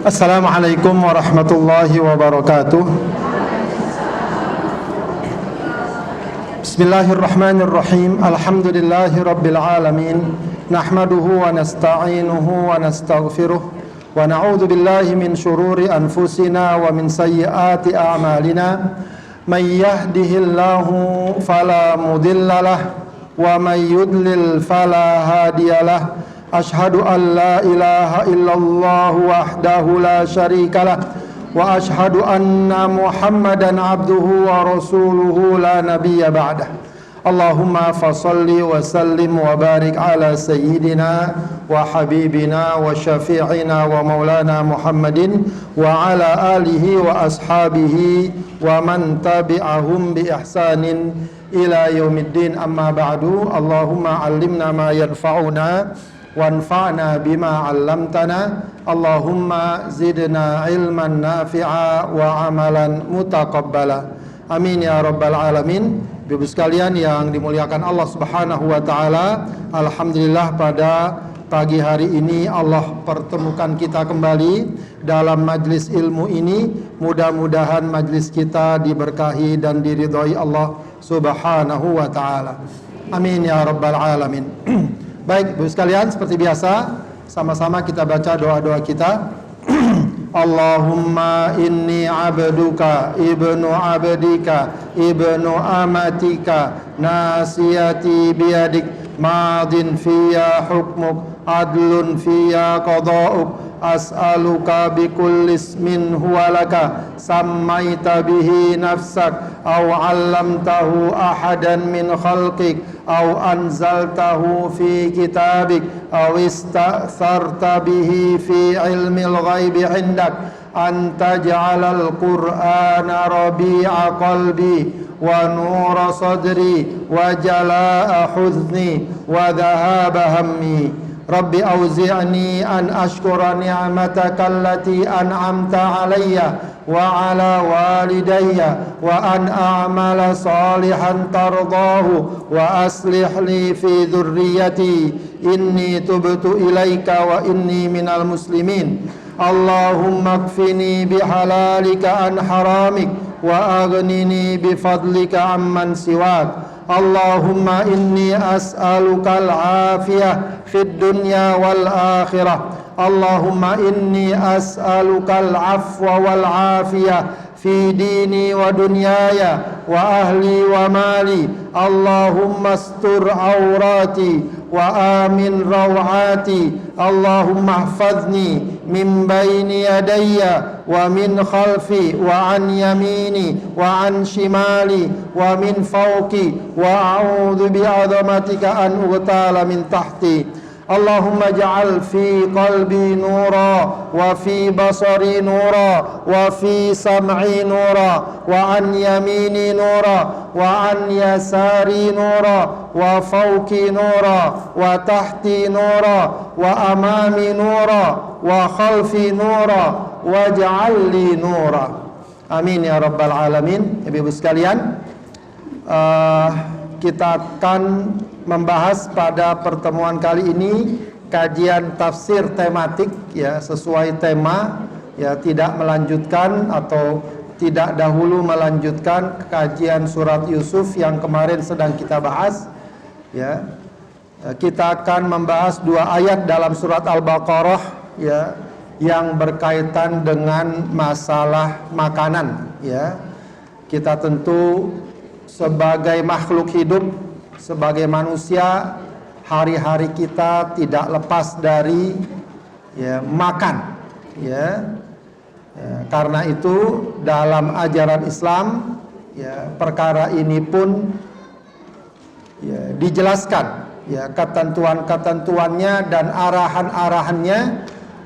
Assalamualaikum warahmatullahi wabarakatuh. Bismillahirrahmanirrahim. Alhamdulillahi rabbil alamin. Nahmaduhu wa nasta'inuhu wa nastaghfiruh. Wa na'udzu billahi min syururi anfusina wa min sayyiati a'malina. May yahdihillahu fala mudhillalah wa may yudlil fala hadiyalah. Ashhadu an la ilaha illallah wahdahu la syarikalah wa ashhadu anna Muhammadan abduhu wa rasuluhu la nabiyya ba'dah. Allahumma fasalli wa sallim wa barik ala sayyidina wa habibina wa syafi'ina wa maulana Muhammadin wa ala alihi wa ashabihi wa man tabi'ahum bi ihsanin ila yaumiddin, amma ba'du. Allahumma allimna ma yanfa'una wanfa'na bima 'allamtana. Allahumma zidna ilman nafi'a wa amalan mutaqabbala. Amin ya rabbal alamin. Ibu sekalian yang dimuliakan Allah Subhanahu wa taala, alhamdulillah pada pagi hari ini Allah pertemukan kita kembali dalam majlis ilmu ini. Mudah-mudahan majlis kita diberkahi dan diridhai Allah Subhanahu wa taala. Amin ya rabbal alamin. Baik, Ibu sekalian, seperti biasa sama-sama kita baca doa-doa kita. Allahumma inni abduka ibnu abdika ibnu amatika nasiyati biyadik madin fiya hukmuk adlun fiya qada'uk as'aluka bikulli ismin huwa laka sammaita bihi nafsak aw 'allamtahu ahadan min khalqik aw anzaltahu fi kitabik aw ista'tharta bihi fi ilmil ghaibi 'indak an taj'alal qur'ana rabi'a qalbi wa nura sadri wa jalaa huzni wa dhahaba hammi. Rabbi auzi'ni an ashkura ni'mataka allati an'amta alayya wa ala walidayya wa an a'mala salihan tardahu wa aslih li fi dhurriyyati inni tubtu ilaika wa inni minal muslimin. Allahumma kfini bihalalika an haramik wa aghnini bifadlika amman siwak. Allahumma inni as'aluka al-afiyah fid dunya wal akhirah. Allahumma inni as'aluka al-afwa wal afiyah fi dini wa dunyaya wa ahli wa mali. Allahumma astur awrati wa amin rawati. Allahumma ihfazni min bayni yadayya wa min khalfi wa an yamini wa an shimali wa min fawqi wa a'udzu bi'azamatika an ughtala min tahti. Allahumma ja'al fi qalbi nura wa fi basari nura wa fi sam'i nura wa an yamini nura wa an yasari nura wa fawqi nura wa tahti nura wa amami nura wa khalfi nura waj'al li nura. Amin ya rabbal alamin. Ibu sekalian, kita akan membahas pada pertemuan kali ini kajian tafsir tematik, ya, sesuai tema, ya, tidak melanjutkan atau tidak dahulu melanjutkan kajian surat Yusuf yang kemarin sedang kita bahas, ya. Kita akan membahas 2 ayat dalam surat Al-Baqarah, ya, yang berkaitan dengan masalah makanan, ya. Kita tentu sebagai makhluk hidup, sebagai manusia, hari-hari kita tidak lepas dari, ya, makan, ya. Karena itu dalam ajaran Islam, ya, perkara ini pun, ya, dijelaskan, ya, ketentuan-ketentuannya dan arahan-arahannya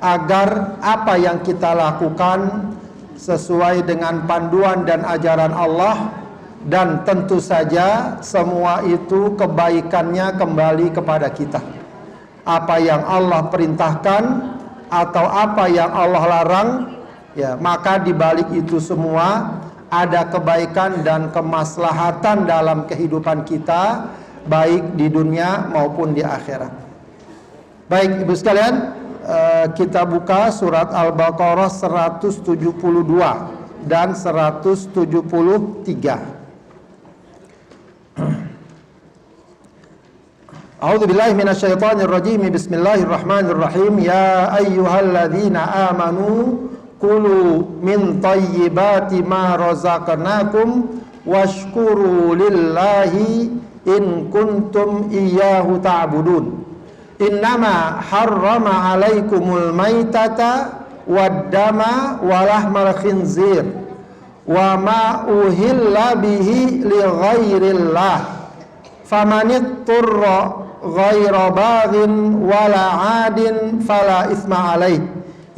agar apa yang kita lakukan sesuai dengan panduan dan ajaran Allah. Dan tentu saja semua itu kebaikannya kembali kepada kita. Apa yang Allah perintahkan atau apa yang Allah larang, ya, maka di balik itu semua ada kebaikan dan kemaslahatan dalam kehidupan kita, baik di dunia maupun di akhirat. Baik Ibu sekalian, kita buka surat Al-Baqarah 172 dan 173. A'udzubillahi minasyaitonirrajim. Bismillahirrahmanirrahim. Ya ayyuhalladzina amanu kulu min thayyibati ma razaqnakum washkuru lillahi in kuntum iyyahu ta'budun. Innama harrama 'alaikumul maitata wad-dama wa lahmal khinzir wa ma uhilla bihi li ghairillah famanitturra ghaira baghin wala 'adin fala isma 'alaih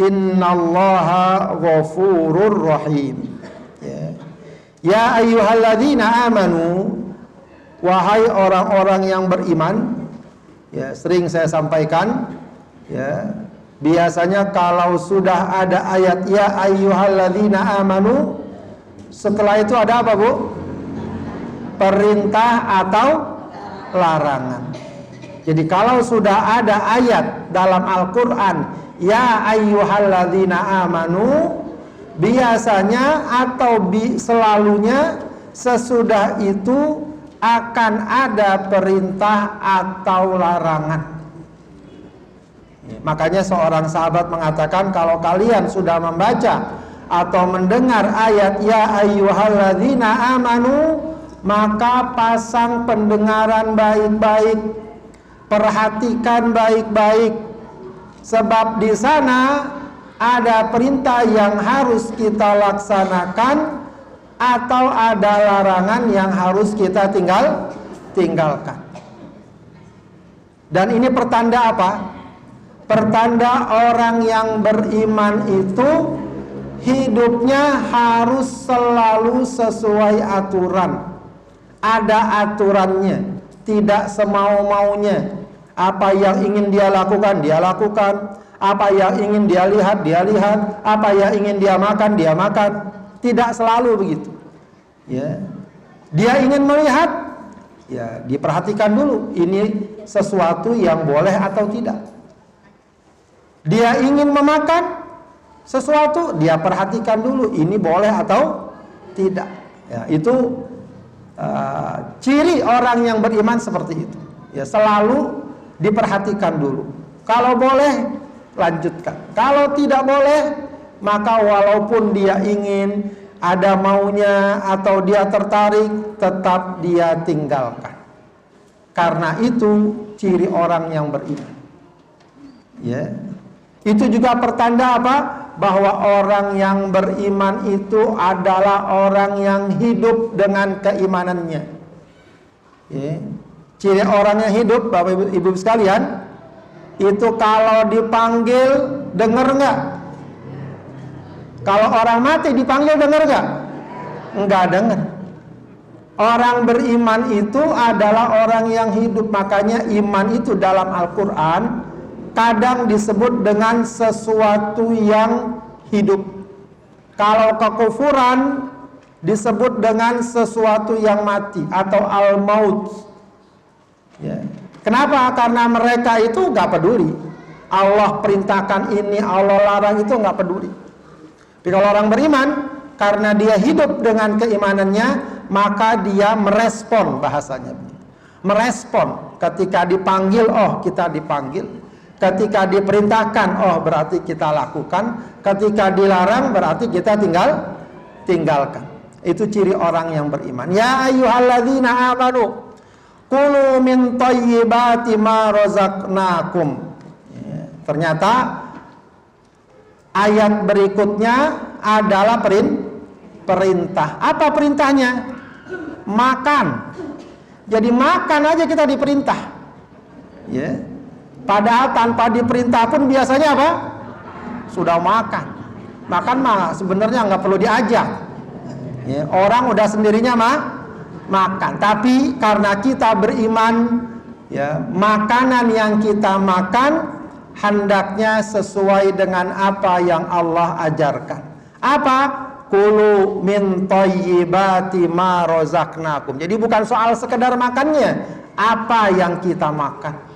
innallaha ghafurur rahim. Ya ayyuhalladzina amanu, wahai orang-orang yang beriman. Ya, sering saya sampaikan, ya, biasanya kalau sudah ada ayat ya ayyuhalladzina amanu, setelah itu ada apa, Bu? Perintah atau larangan. Jadi kalau sudah ada ayat dalam Al-Qur'an ya ayyuhalladzina amanu, biasanya atau selalunya sesudah itu akan ada perintah atau larangan. Makanya seorang sahabat mengatakan, kalau kalian sudah membaca atau mendengar ayat ya ayyuhalladzina amanu, maka pasang pendengaran baik-baik, perhatikan baik-baik, sebab di sana ada perintah yang harus kita laksanakan atau ada larangan yang harus kita tinggalkan. Dan ini pertanda apa? Pertanda orang yang beriman itu hidupnya harus selalu sesuai aturan. Ada aturannya, tidak semau-maunya. Apa yang ingin dia lakukan, dia lakukan. Apa yang ingin dia lihat, dia lihat. Apa yang ingin dia makan, dia makan. Tidak selalu begitu. Ya. Dia ingin melihat, ya diperhatikan dulu ini sesuatu yang boleh atau tidak. Dia ingin memakan sesuatu, dia perhatikan dulu ini boleh atau tidak. Ya, itu ciri orang yang beriman seperti itu. Ya, selalu diperhatikan dulu. Kalau boleh, lanjutkan. Kalau tidak boleh, maka walaupun dia ingin, ada maunya atau dia tertarik, tetap dia tinggalkan. Karena itu ciri orang yang beriman. Ya. Itu juga pertanda apa? Bahwa orang yang beriman itu adalah orang yang hidup dengan keimanannya. Ya. Ciri orang yang hidup, Bapak Ibu sekalian, itu kalau dipanggil dengar nggak? Kalau orang mati dipanggil dengar nggak? Nggak dengar. Orang beriman itu adalah orang yang hidup. Makanya iman itu dalam Al-Quran kadang disebut dengan sesuatu yang hidup. Kalau kekufuran disebut dengan sesuatu yang mati atau al-maut. Ya. Kenapa? Karena mereka itu nggak peduli. Allah perintahkan ini, Allah larang itu nggak peduli. Tapi kalau orang beriman, karena dia hidup dengan keimanannya, maka dia merespon, bahasanya. Merespon ketika dipanggil, oh kita dipanggil. Ketika diperintahkan, oh berarti kita lakukan. Ketika dilarang, berarti kita tinggalkan. Itu ciri orang yang beriman. Ya ayyuhalladzina amanu kulu min thayyibati ma razaqnakum. Ya, ternyata ayat berikutnya adalah perintah. Apa perintahnya? Makan. Jadi makan aja kita diperintah. Ya. Padahal tanpa diperintah pun biasanya apa? Sudah makan. Makan mah sebenarnya nggak perlu diajak. Ya, orang udah sendirinya makan. Tapi karena kita beriman, ya, makanan yang kita makan hendaknya sesuai dengan apa yang Allah ajarkan. Apa? Kulu min thayyibati ma razaqnakum. Jadi bukan soal sekedar makannya, apa yang kita makan.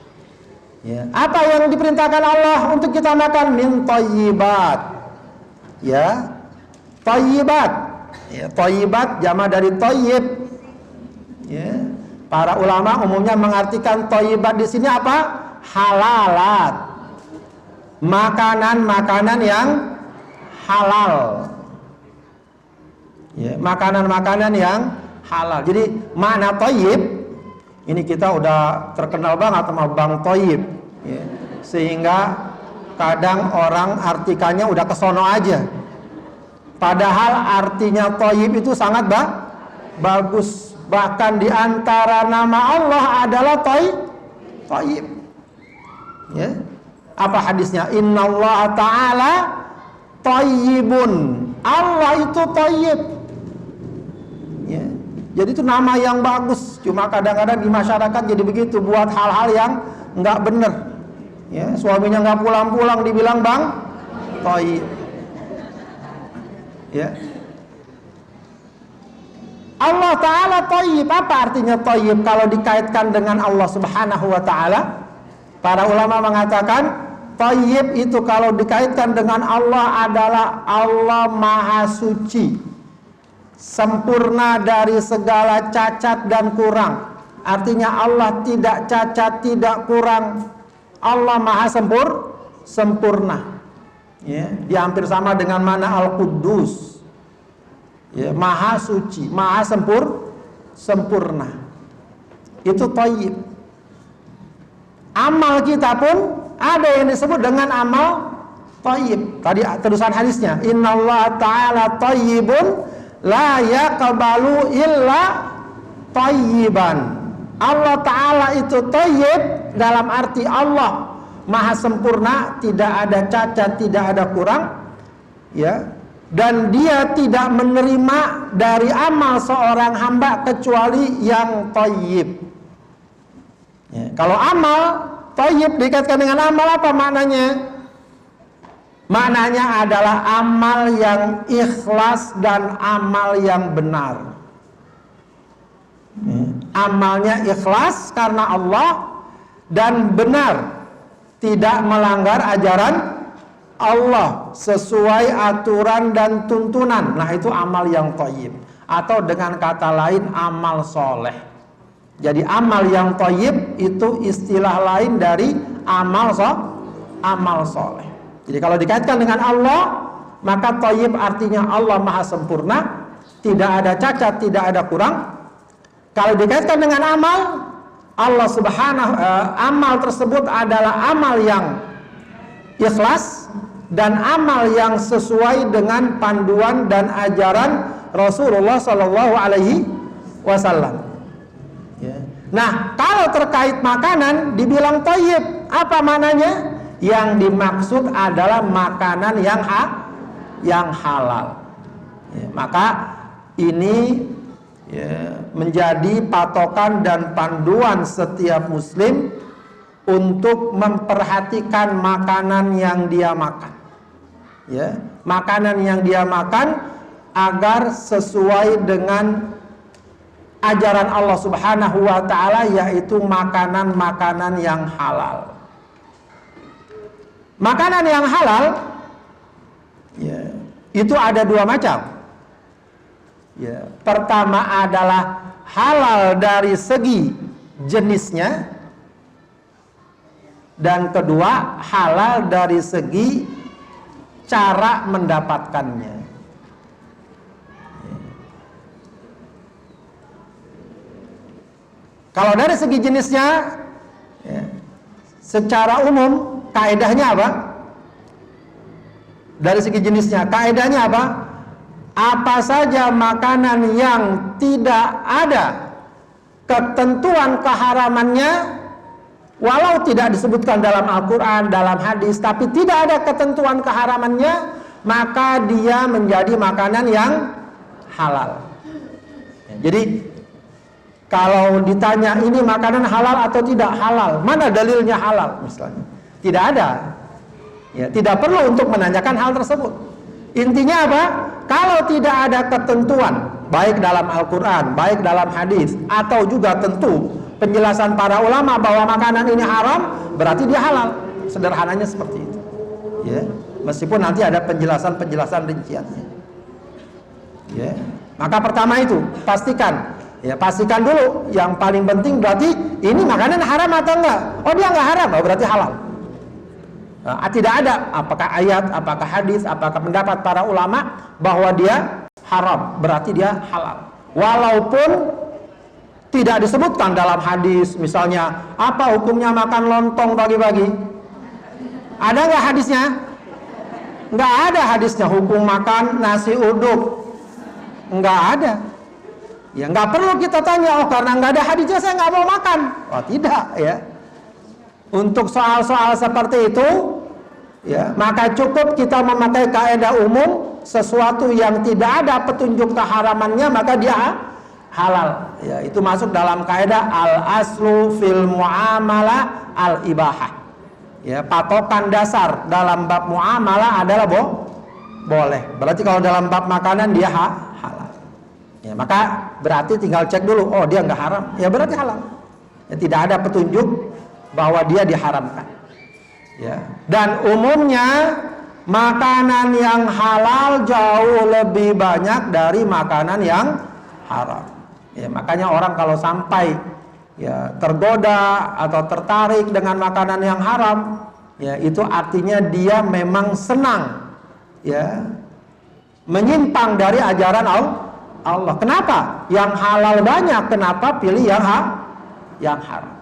Ya, apa yang diperintahkan Allah untuk kita makan? Min thayyibat. Ya, thayyibat. Ya, thayyibat jama dari thayyib. Ya. Para ulama umumnya mengartikan thayyibat di sini apa? Halalat. Makanan-makanan yang halal. Ya, makanan-makanan yang halal. Jadi makna thayyib ini kita udah terkenal banget sama Bang Thayyib. Ya. Sehingga kadang orang artikannya udah kesono aja. Padahal artinya thayyib itu sangat bagus. Bahkan di antara nama Allah adalah thayyib. Ya. Apa hadisnya? Innallaha ta'ala thayyibun. Allah itu thayyib. Ya. Jadi itu nama yang bagus. Cuma kadang-kadang di masyarakat jadi begitu, buat hal-hal yang nggak bener. Ya, suaminya nggak pulang-pulang dibilang Bang thayyib. Ya. Allah Ta'ala thayyib. Apa artinya thayyib kalau dikaitkan dengan Allah Subhanahu wa Ta'ala? Para ulama mengatakan thayyib itu kalau dikaitkan dengan Allah adalah Allah Maha Suci, sempurna dari segala cacat dan kurang. Artinya Allah tidak cacat, tidak kurang. Allah Maha sempurna. Ya, dia hampir sama dengan mana Al-Quddus. Ya, Maha Suci, Maha sempurna. Itu thayyib. Amal kita pun ada yang disebut dengan amal thayyib. Tadi terusan hadisnya, innallaha ta'ala thayyibun la yaqbalu illa thayyiban. Allah Ta'ala itu thayyib dalam arti Allah Maha sempurna, tidak ada cacat, tidak ada kurang. Ya. Dan dia tidak menerima dari amal seorang hamba kecuali yang thayyib. Ya. Kalau amal thayyib dikaitkan dengan amal, apa maknanya? Maknanya adalah amal yang ikhlas dan amal yang benar. Amalnya ikhlas karena Allah dan benar, tidak melanggar ajaran Allah, sesuai aturan dan tuntunan. Nah, itu amal yang thayyib, atau dengan kata lain amal soleh. Jadi amal yang thayyib itu istilah lain dari amal soleh. Jadi kalau dikaitkan dengan Allah, maka thayyib artinya Allah Maha sempurna, tidak ada cacat, tidak ada kurang. Kalau dikaitkan dengan amal, Allah amal tersebut adalah amal yang ikhlas dan amal yang sesuai dengan panduan dan ajaran Rasulullah Shallallahu Alaihi Wasallam. Ya. Nah, kalau terkait makanan dibilang thayyib, apa maknanya? Yang dimaksud adalah makanan yang halal. Ya, maka ini menjadi patokan dan panduan setiap muslim untuk memperhatikan makanan yang dia makan. Ya, makanan yang dia makan agar sesuai dengan ajaran Allah Subhanahu wa Ta'ala, yaitu makanan-makanan yang halal. Makanan yang halal ya, itu ada dua macam. Ya, pertama adalah halal dari segi jenisnya, dan kedua halal dari segi cara mendapatkannya. Kalau dari segi jenisnya, ya, secara umum kaedahnya apa? Dari segi jenisnya, kaedahnya apa? Apa saja makanan yang tidak ada ketentuan keharamannya, walau tidak disebutkan dalam Al-Quran, dalam hadis, tapi tidak ada ketentuan keharamannya, maka dia menjadi makanan yang halal. Jadi kalau ditanya ini makanan halal atau tidak halal, mana dalilnya halal misalnya? Tidak ada. Ya, tidak perlu untuk menanyakan hal tersebut. Intinya apa? Kalau tidak ada ketentuan, baik dalam Al-Quran, baik dalam hadis, atau juga tentu penjelasan para ulama bahwa makanan ini haram, berarti dia halal. Sederhananya seperti itu. Ya, meskipun nanti ada penjelasan-penjelasan rinciannya. Ya. Maka pertama itu pastikan, ya pastikan dulu. Yang paling penting berarti ini makanan haram atau enggak? Oh dia enggak haram, oh, berarti halal. Nah, tidak ada apakah ayat, apakah hadis, apakah pendapat para ulama bahwa dia haram, berarti dia halal. Walaupun tidak disebutkan dalam hadis, misalnya apa hukumnya makan lontong pagi-pagi? Ada nggak hadisnya? Nggak ada hadisnya hukum makan nasi uduk. Nggak ada. Ya nggak perlu kita tanya, oh karena nggak ada hadisnya saya nggak mau makan. Oh tidak ya. Untuk soal-soal seperti itu, ya maka cukup kita memakai kaidah umum, sesuatu yang tidak ada petunjuk keharamannya maka dia halal. Ya itu masuk dalam kaidah al aslu fil muamalah al ibahah. Ya patokan dasar dalam bab muamalah adalah boleh. Berarti kalau dalam bab makanan dia halal. Ya, maka berarti tinggal cek dulu, oh dia nggak haram, ya berarti halal. Ya, tidak ada petunjuk bahwa dia diharamkan. Ya. Dan umumnya makanan yang halal jauh lebih banyak dari makanan yang haram. Ya, makanya orang kalau sampai ya tergoda atau tertarik dengan makanan yang haram, ya itu artinya dia memang senang ya menyimpang dari ajaran Allah. Kenapa? Yang halal banyak, kenapa pilih yang haram?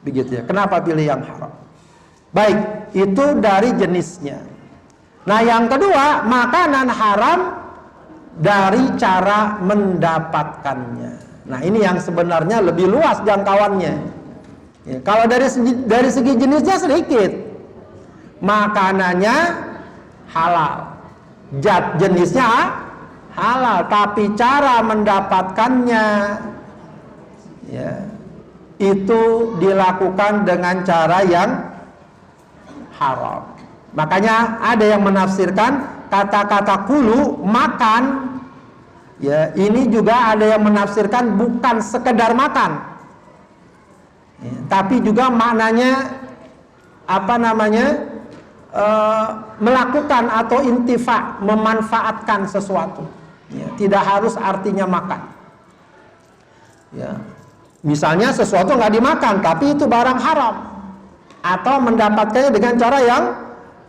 Begitu ya. Kenapa pilih yang haram? Baik, itu dari jenisnya. Nah, yang kedua, makanan haram dari cara mendapatkannya. Nah, ini yang sebenarnya lebih luas jangkauannya. Ya, kalau dari segi jenisnya sedikit, makanannya halal, jenisnya halal, tapi cara mendapatkannya ya itu dilakukan dengan cara yang haram. Makanya ada yang menafsirkan kata-kata kulu, makan, ya ini juga ada yang menafsirkan bukan sekedar makan, ya, tapi juga maknanya apa namanya melakukan atau intifa, memanfaatkan sesuatu. Ya, tidak harus artinya makan. Ya, misalnya sesuatu nggak dimakan, tapi itu barang haram, atau mendapatkannya dengan cara yang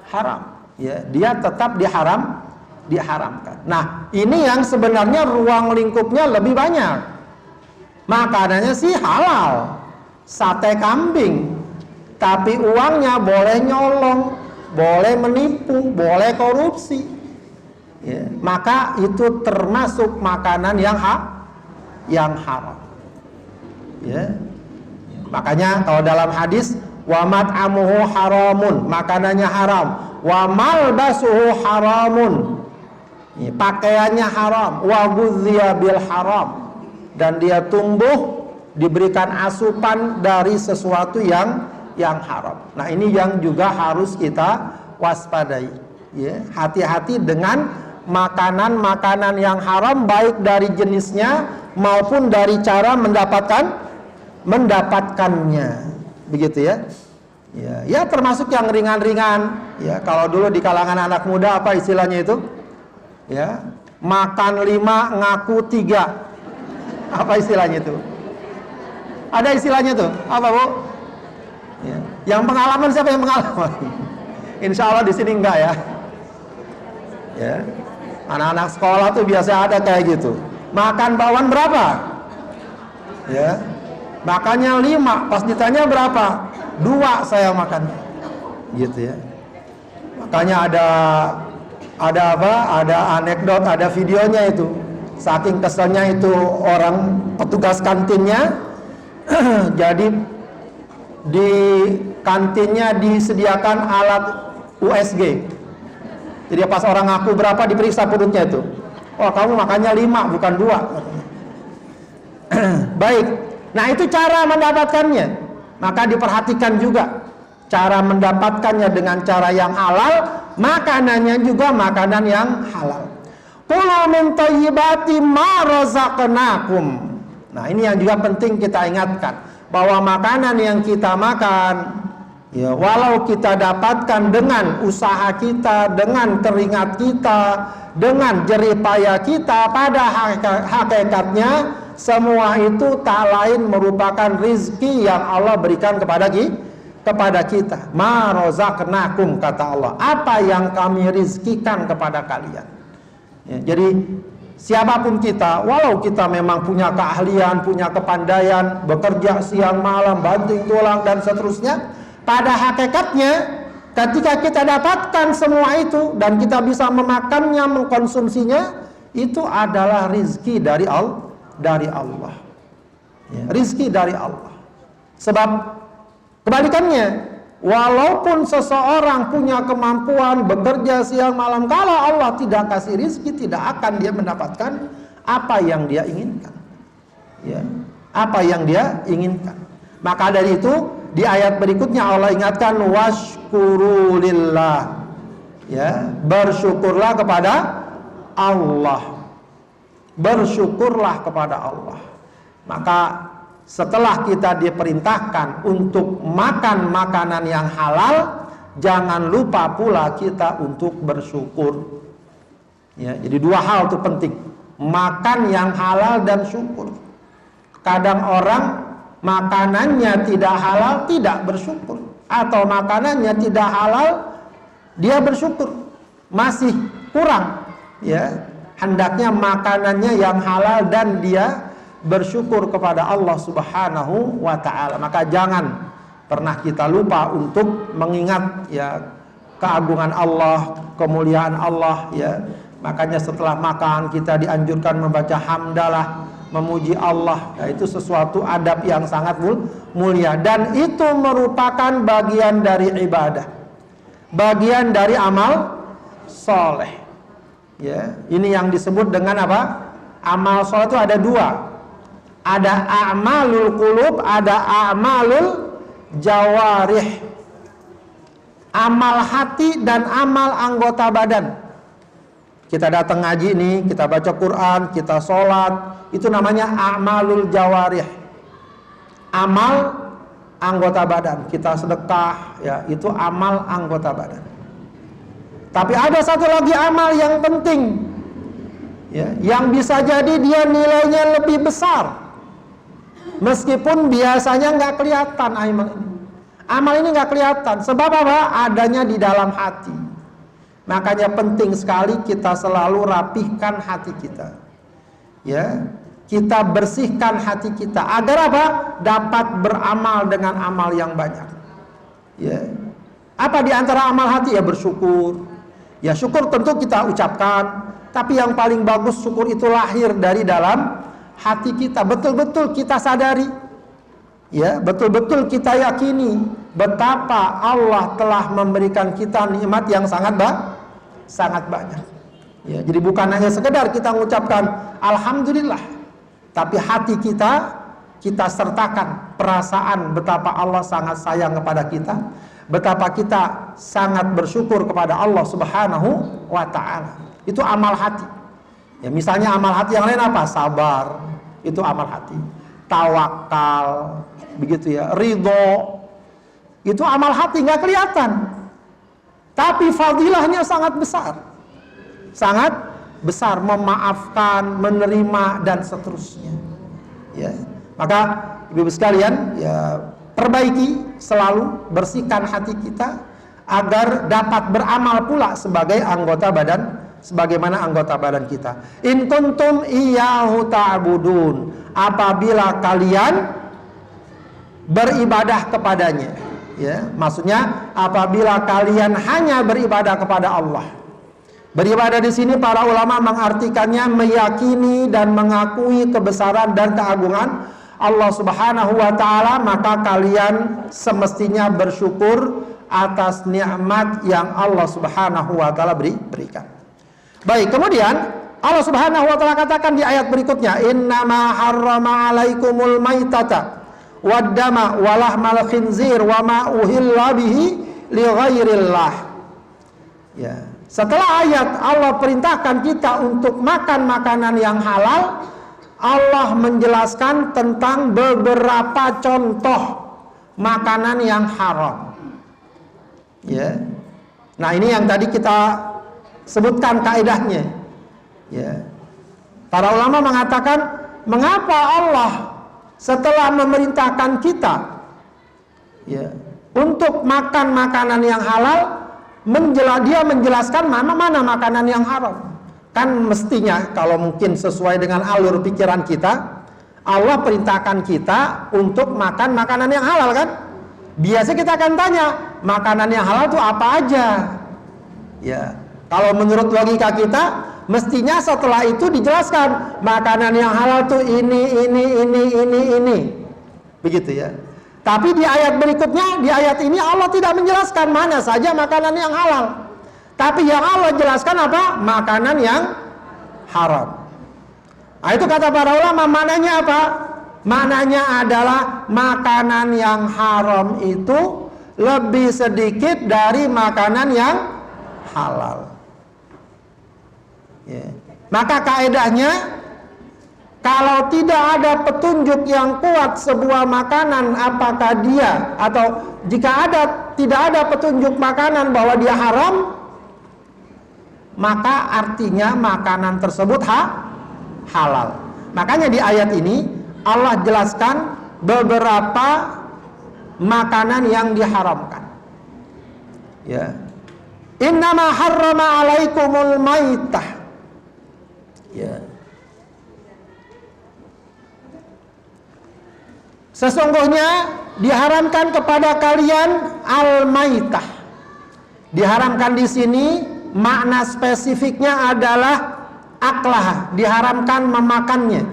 haram. Ya, dia tetap diharamkan. Nah, ini yang sebenarnya ruang lingkupnya lebih banyak. Makanannya sih halal, sate kambing, tapi uangnya boleh nyolong, boleh menipu, boleh korupsi. Ya, maka itu termasuk makanan yang haram. Ya. Makanya kalau dalam hadis wa mat'amuhu haramun, makanannya haram, wa malbasuhu haramun, ya, pakaiannya haram, wa ghudhiya bil haram, dan dia tumbuh diberikan asupan dari sesuatu yang haram. Nah, ini yang juga harus kita waspadai. Ya, hati-hati dengan makanan-makanan yang haram, baik dari jenisnya maupun dari cara mendapatkannya. Begitu ya. Ya termasuk yang ringan-ringan. Ya, kalau dulu di kalangan anak muda apa istilahnya itu? Ya, makan 5 ngaku 3. Apa istilahnya itu? Ada istilahnya tuh. Apa, Bu? Ya. Yang pengalaman, siapa yang pengalaman? Insya Allah di sini enggak ya. Ya. Anak-anak sekolah tuh biasa ada kayak gitu. Makan bakwan berapa? Ya. Makannya 5, pas ditanya berapa? 2 saya makan. Gitu ya. Makanya ada apa? Ada anekdot, ada videonya itu. Saking keselnya itu orang petugas kantinnya. Jadi di kantinnya disediakan alat USG. Jadi pas orang ngaku berapa diperiksa perutnya itu. Oh, kamu makannya 5 bukan 2. Baik. Nah, itu cara mendapatkannya. Maka diperhatikan juga cara mendapatkannya dengan cara yang halal, makanannya juga makanan yang halal. Kulu min thayyibati ma razaqnakum. Nah, ini yang juga penting kita ingatkan. bahwa makanan yang kita makan, ya, walau kita dapatkan dengan usaha kita, dengan keringat kita, dengan jerih payah kita, pada hakikatnya semua itu tak lain merupakan rizki yang Allah berikan kepada kita. Ma rozaqnakum, kata Allah, apa yang kami rizkikan kepada kalian. Ya, jadi siapapun kita, walau kita memang punya keahlian, punya kepandaian, bekerja siang malam, banting tulang dan seterusnya, pada hakikatnya ketika kita dapatkan semua itu dan kita bisa memakannya, mengkonsumsinya, itu adalah rizki dari Allah. Ya, rizki dari Allah. Sebab kebalikannya, walaupun seseorang punya kemampuan bekerja siang malam, kalau Allah tidak kasih rizki, tidak akan dia mendapatkan apa yang dia inginkan. Ya, apa yang dia inginkan. Maka dari itu di ayat berikutnya Allah ingatkan, washkurulillah. Ya, bersyukurlah kepada Allah. Bersyukurlah kepada Allah. Maka setelah kita diperintahkan untuk makan makanan yang halal, jangan lupa pula kita untuk bersyukur. Ya, jadi dua hal itu penting, makan yang halal dan syukur. Kadang orang makanannya tidak halal, tidak bersyukur, atau makanannya tidak halal, dia bersyukur, masih kurang. Ya, hendaknya makanannya yang halal dan dia bersyukur kepada Allah Subhanahu wa ta'ala. Maka jangan pernah kita lupa untuk mengingat, ya, keagungan Allah, kemuliaan Allah, ya. Makanya setelah makan kita dianjurkan membaca hamdalah, memuji Allah. Ya, itu sesuatu adab yang sangat mulia, dan itu merupakan bagian dari ibadah, bagian dari amal soleh. Ya, ini yang disebut dengan apa? Amal soleh itu ada dua. Ada a'malul qulub, ada a'malul jawarih. Amal hati dan amal anggota badan. Kita datang ngaji nih, kita baca Quran, kita sholat, itu namanya a'malul jawarih. Amal anggota badan. Kita sedekah, ya, itu amal anggota badan. Tapi ada satu lagi amal yang penting, ya, yang bisa jadi dia nilainya lebih besar, meskipun biasanya nggak kelihatan amal ini. Amal ini nggak kelihatan. Sebab apa? Adanya di dalam hati. Makanya penting sekali kita selalu rapihkan hati kita. Ya, kita bersihkan hati kita agar apa? Dapat beramal dengan amal yang banyak. Ya. Apa di antara amal hati? Ya bersyukur. Ya, syukur tentu kita ucapkan, tapi yang paling bagus syukur itu lahir dari dalam hati kita. Betul-betul kita sadari, ya, betul-betul kita yakini betapa Allah telah memberikan kita nikmat yang sangat banyak. Ya, jadi bukan hanya sekedar kita mengucapkan alhamdulillah, tapi hati kita sertakan perasaan betapa Allah sangat sayang kepada kita, betapa kita sangat bersyukur kepada Allah Subhanahu wa ta'ala. Itu amal hati. Ya, misalnya amal hati yang lain apa? Sabar, itu amal hati. Tawakal, begitu ya. Ridho, itu amal hati, nggak kelihatan, tapi fadilahnya sangat besar. Sangat besar, memaafkan, menerima, dan seterusnya. Ya. Maka ibu-ibu sekalian, ya, perbaiki selalu, bersihkan hati kita agar dapat beramal pula sebagai anggota badan, sebagaimana anggota badan kita. In kuntum iyyahu ta'budun, apabila kalian beribadah kepadanya. Ya, maksudnya apabila kalian hanya beribadah kepada Allah. Beribadah di sini para ulama mengartikannya meyakini dan mengakui kebesaran dan keagungan Allah Subhanahu wa ta'ala, maka kalian semestinya bersyukur atas nikmat yang Allah Subhanahu wa ta'ala berikan. Baik, kemudian Allah Subhanahu wa ta'ala katakan di ayat berikutnya, innama harrama alaikumul maitata waddama walahmal khinzir wa ma uhilla bihi li ghairillah. Ya, setelah ayat Allah perintahkan kita untuk makan makanan yang halal, Allah menjelaskan tentang beberapa contoh makanan yang haram. Ya. Nah, ini yang tadi kita sebutkan kaidahnya. Ya. Para ulama mengatakan, mengapa Allah setelah memerintahkan kita ya, untuk makan makanan yang halal, dia menjelaskan mana makanan yang haram. Kan mestinya kalau mungkin sesuai dengan alur pikiran kita, Allah perintahkan kita untuk makan makanan yang halal kan? Biasa kita akan tanya, makanan yang halal itu apa aja? Ya, kalau menurut logika kita, mestinya setelah itu dijelaskan makanan yang halal itu ini. Begitu ya. Tapi di ayat berikutnya, di ayat ini Allah tidak menjelaskan mana saja makanan yang halal. Tapi yang Allah jelaskan apa? Makanan yang haram. Nah, itu kata para ulama, maknanya apa? Maknanya adalah makanan yang haram itu lebih sedikit dari makanan yang halal. Ya. Maka kaedahnya, kalau tidak ada petunjuk yang kuat sebuah makanan apakah dia, atau jika tidak ada petunjuk makanan bahwa dia haram, maka artinya makanan tersebut halal. Makanya di ayat ini Allah jelaskan beberapa makanan yang diharamkan. Ya. Innama harrama alaikumul maitah. Ya. Sesungguhnya diharamkan kepada kalian al-maitah. Diharamkan di sini makna spesifiknya adalah aklah, diharamkan memakannya.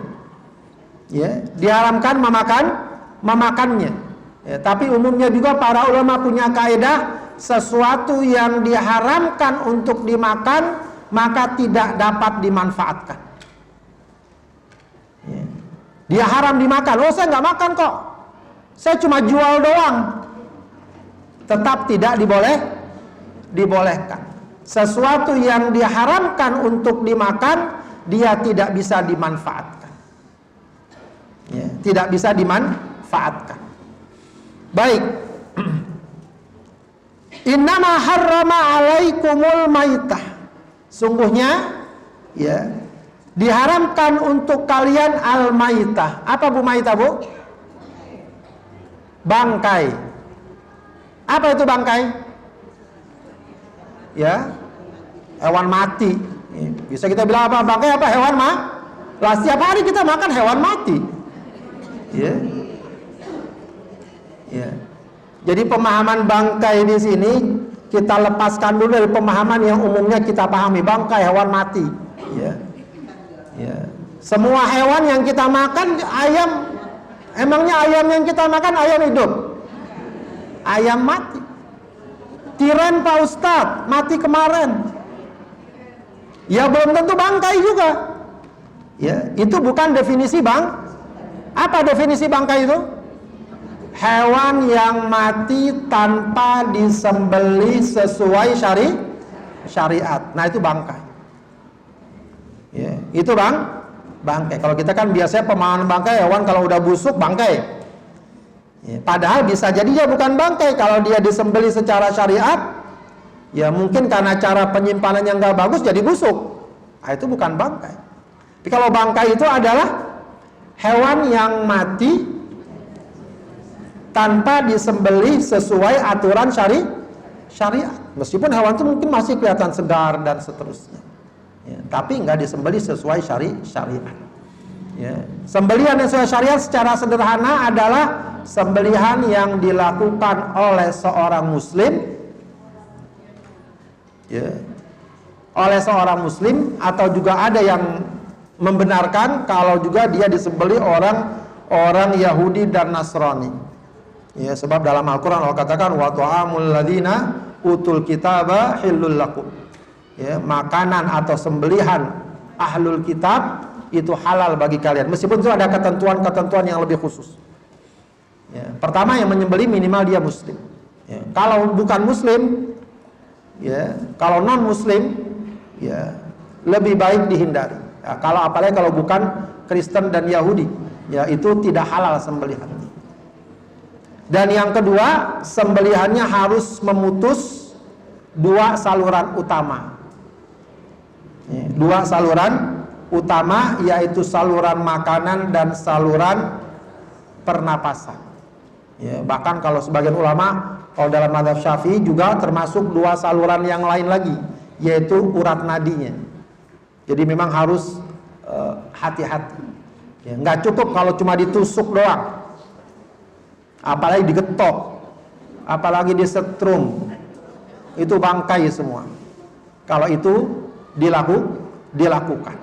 Ya, diharamkan memakannya. Ya, tapi umumnya juga para ulama punya kaidah, sesuatu yang diharamkan untuk dimakan maka tidak dapat dimanfaatkan. Ya. Dia haram dimakan. Oh, saya nggak makan kok. Saya cuma jual doang. Tetap tidak dibolehkan. Sesuatu yang diharamkan untuk dimakan, dia tidak bisa dimanfaatkan. Ya, tidak bisa dimanfaatkan. Baik. Innama harrama alaikumul maitah. Sungguhnya, ya, diharamkan untuk kalian al-maitah. Apa Bu maitah, Bu? Bangkai. Apa itu bangkai? Ya, hewan mati. Bisa kita bilang apa? Bangkai apa? Hewan lah, setiap hari kita makan hewan mati. Ya. Ya. Jadi pemahaman bangkai di sini kita lepaskan dulu dari pemahaman yang umumnya kita pahami, bangkai hewan mati. Ya. Ya. Semua hewan yang kita makan, ayam, emangnya ayam yang kita makan ayam hidup? Ayam mati. Tiren Pak Ustadz, mati kemarin. Ya belum tentu bangkai juga. Ya, itu bukan definisi Apa definisi bangkai itu? Hewan yang mati tanpa disembelih sesuai syariat. Nah, itu bangkai. Ya, itu bangkai. Kalau kita kan biasanya pemahaman bangkai, hewan kalau udah busuk bangkai. Ya, padahal bisa jadi dia bukan bangkai kalau dia disembelih secara syariat. Ya mungkin karena cara penyimpanannya nggak bagus jadi busuk. Nah, itu bukan bangkai. Tapi kalau bangkai itu adalah hewan yang mati tanpa disembelih sesuai aturan syariat. Meskipun hewan itu mungkin masih kelihatan segar dan seterusnya. Ya, tapi nggak disembelih sesuai syariat. Ya. Sembelihan yang sesuai syariat secara sederhana adalah sembelihan yang dilakukan oleh seorang muslim, ya, oleh seorang muslim, atau juga ada yang membenarkan kalau juga dia disembelih orang Yahudi dan Nasrani. Ya, sebab dalam Al-Qur'an Allah katakan wa ta'amul ladzina utul kitaba hillul lakum. Ya, makanan atau sembelihan ahlul kitab itu halal bagi kalian. Meskipun itu ada ketentuan-ketentuan yang lebih khusus. Ya, pertama yang menyembelih minimal dia muslim. Ya, kalau bukan muslim, ya, kalau non muslim, ya lebih baik dihindari. Ya, kalau apalagi kalau bukan Kristen dan Yahudi, yaitu tidak halal sembelihan. Dan yang kedua, sembelihannya harus memutus dua saluran utama. Dua saluran utama, yaitu saluran makanan dan saluran pernapasan. Bahkan kalau sebagian ulama, kalau dalam mazhab Syafi'i juga termasuk dua saluran yang lain lagi, yaitu urat nadinya. Jadi memang harus hati-hati. Nggak cukup kalau cuma ditusuk doang, apalagi digetok, apalagi disetrum, itu bangkai semua. Kalau itu dilakukan,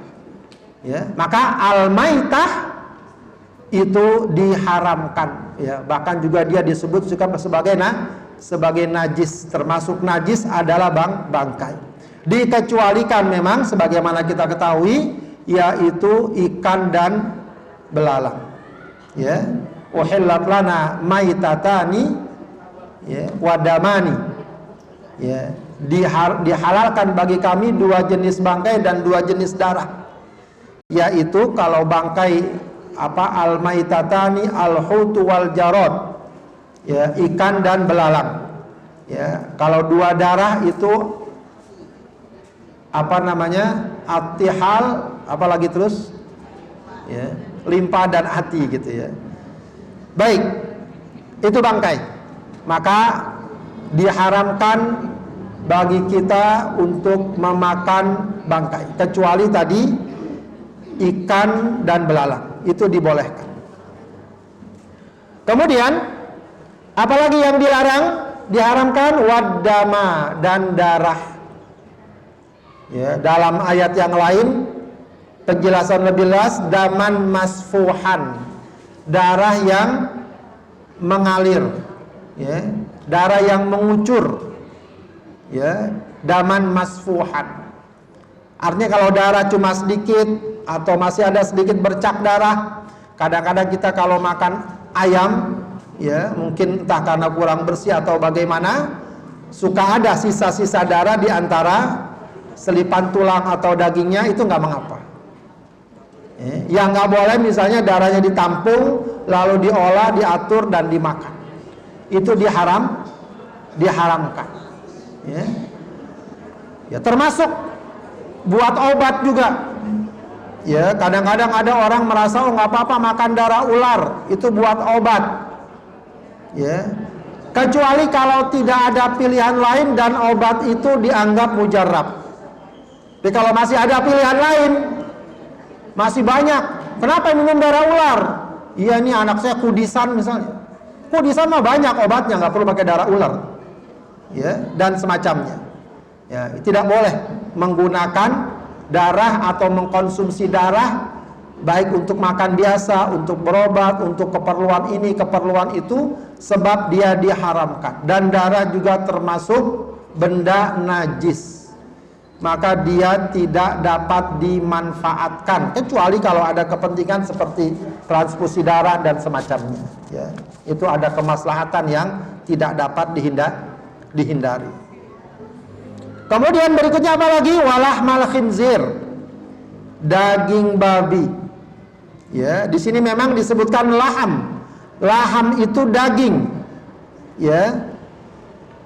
maka al-maitah itu diharamkan, bahkan juga dia disebut sebagai najis. Termasuk najis adalah bangkai. Dikecualikan memang sebagaimana kita ketahui, yaitu ikan dan belalang. Uhillat lana maitatani wadamani. Dihalalkan bagi kami dua jenis bangkai dan dua jenis darah. Yaitu kalau bangkai al-maitatani al-hutu wal jarod, ikan dan belalang. Kalau dua darah itu at-tihal, apalagi terus limpa dan hati gitu ya. Baik, itu bangkai. Maka diharamkan bagi kita untuk memakan bangkai, kecuali tadi ikan dan belalang, itu dibolehkan. Kemudian apalagi yang dilarang, diharamkan waddama, dan darah. Dalam ayat yang lain penjelasan lebih luas, daman masfuhan, darah yang mengalir, darah yang mengucur, daman masfuhan. Artinya kalau darah cuma sedikit atau masih ada sedikit bercak darah, kadang-kadang kita kalau makan ayam, mungkin entah karena kurang bersih atau bagaimana, suka ada sisa-sisa darah di antara selipan tulang atau dagingnya, itu nggak mengapa. Yang nggak boleh misalnya darahnya ditampung lalu diolah, diatur dan dimakan, itu diharamkan. Termasuk buat obat juga. Kadang-kadang ada orang merasa nggak apa-apa makan darah ular, itu buat obat. Kecuali kalau tidak ada pilihan lain dan obat itu dianggap mujarab. Tapi kalau masih ada pilihan lain, masih banyak. Kenapa minum darah ular? Iya, ini anak saya kudisan misalnya. Kudisan mah banyak obatnya, nggak perlu pakai darah ular. Dan semacamnya. Tidak boleh menggunakan darah atau mengkonsumsi darah, baik untuk makan biasa, untuk berobat, untuk keperluan ini, keperluan itu, sebab dia diharamkan. Dan darah juga termasuk benda najis, maka dia tidak dapat dimanfaatkan kecuali kalau ada kepentingan seperti transfusi darah dan semacamnya. Itu ada kemaslahatan yang tidak dapat dihindari. Kemudian berikutnya apa lagi? Walahmal khinzir, daging babi. Di sini memang disebutkan laham. Laham itu daging.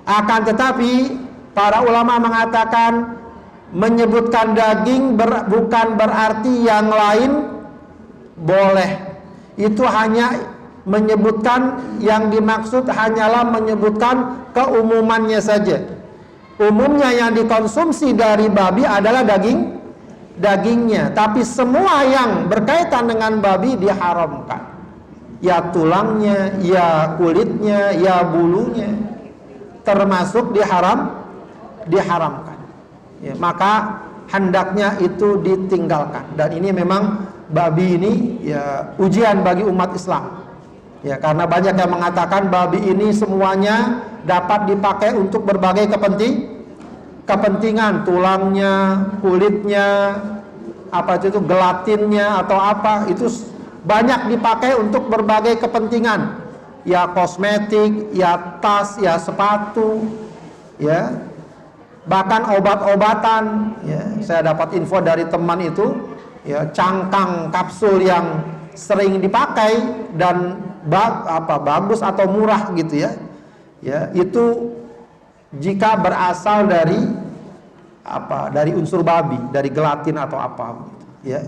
Akan tetapi para ulama mengatakan menyebutkan daging bukan berarti yang lain boleh. Itu hanya menyebutkan, yang dimaksud hanyalah menyebutkan keumumannya saja. Umumnya yang dikonsumsi dari babi adalah dagingnya, tapi semua yang berkaitan dengan babi diharamkan. Ya tulangnya, ya kulitnya, ya bulunya, termasuk diharamkan. Maka hendaknya itu ditinggalkan. Dan ini memang babi ini ujian bagi umat Islam. Karena banyak yang mengatakan babi ini semuanya dapat dipakai untuk berbagai kepentingan, tulangnya, kulitnya, itu gelatinnya atau apa, itu banyak dipakai untuk berbagai kepentingan. Ya kosmetik, ya tas, ya sepatu, bahkan obat-obatan. Saya dapat info dari teman itu, ya, cangkang kapsul yang sering dipakai dan bagus atau murah gitu ya. Ya, itu jika berasal dari dari unsur babi, dari gelatin atau apa gitu, ya.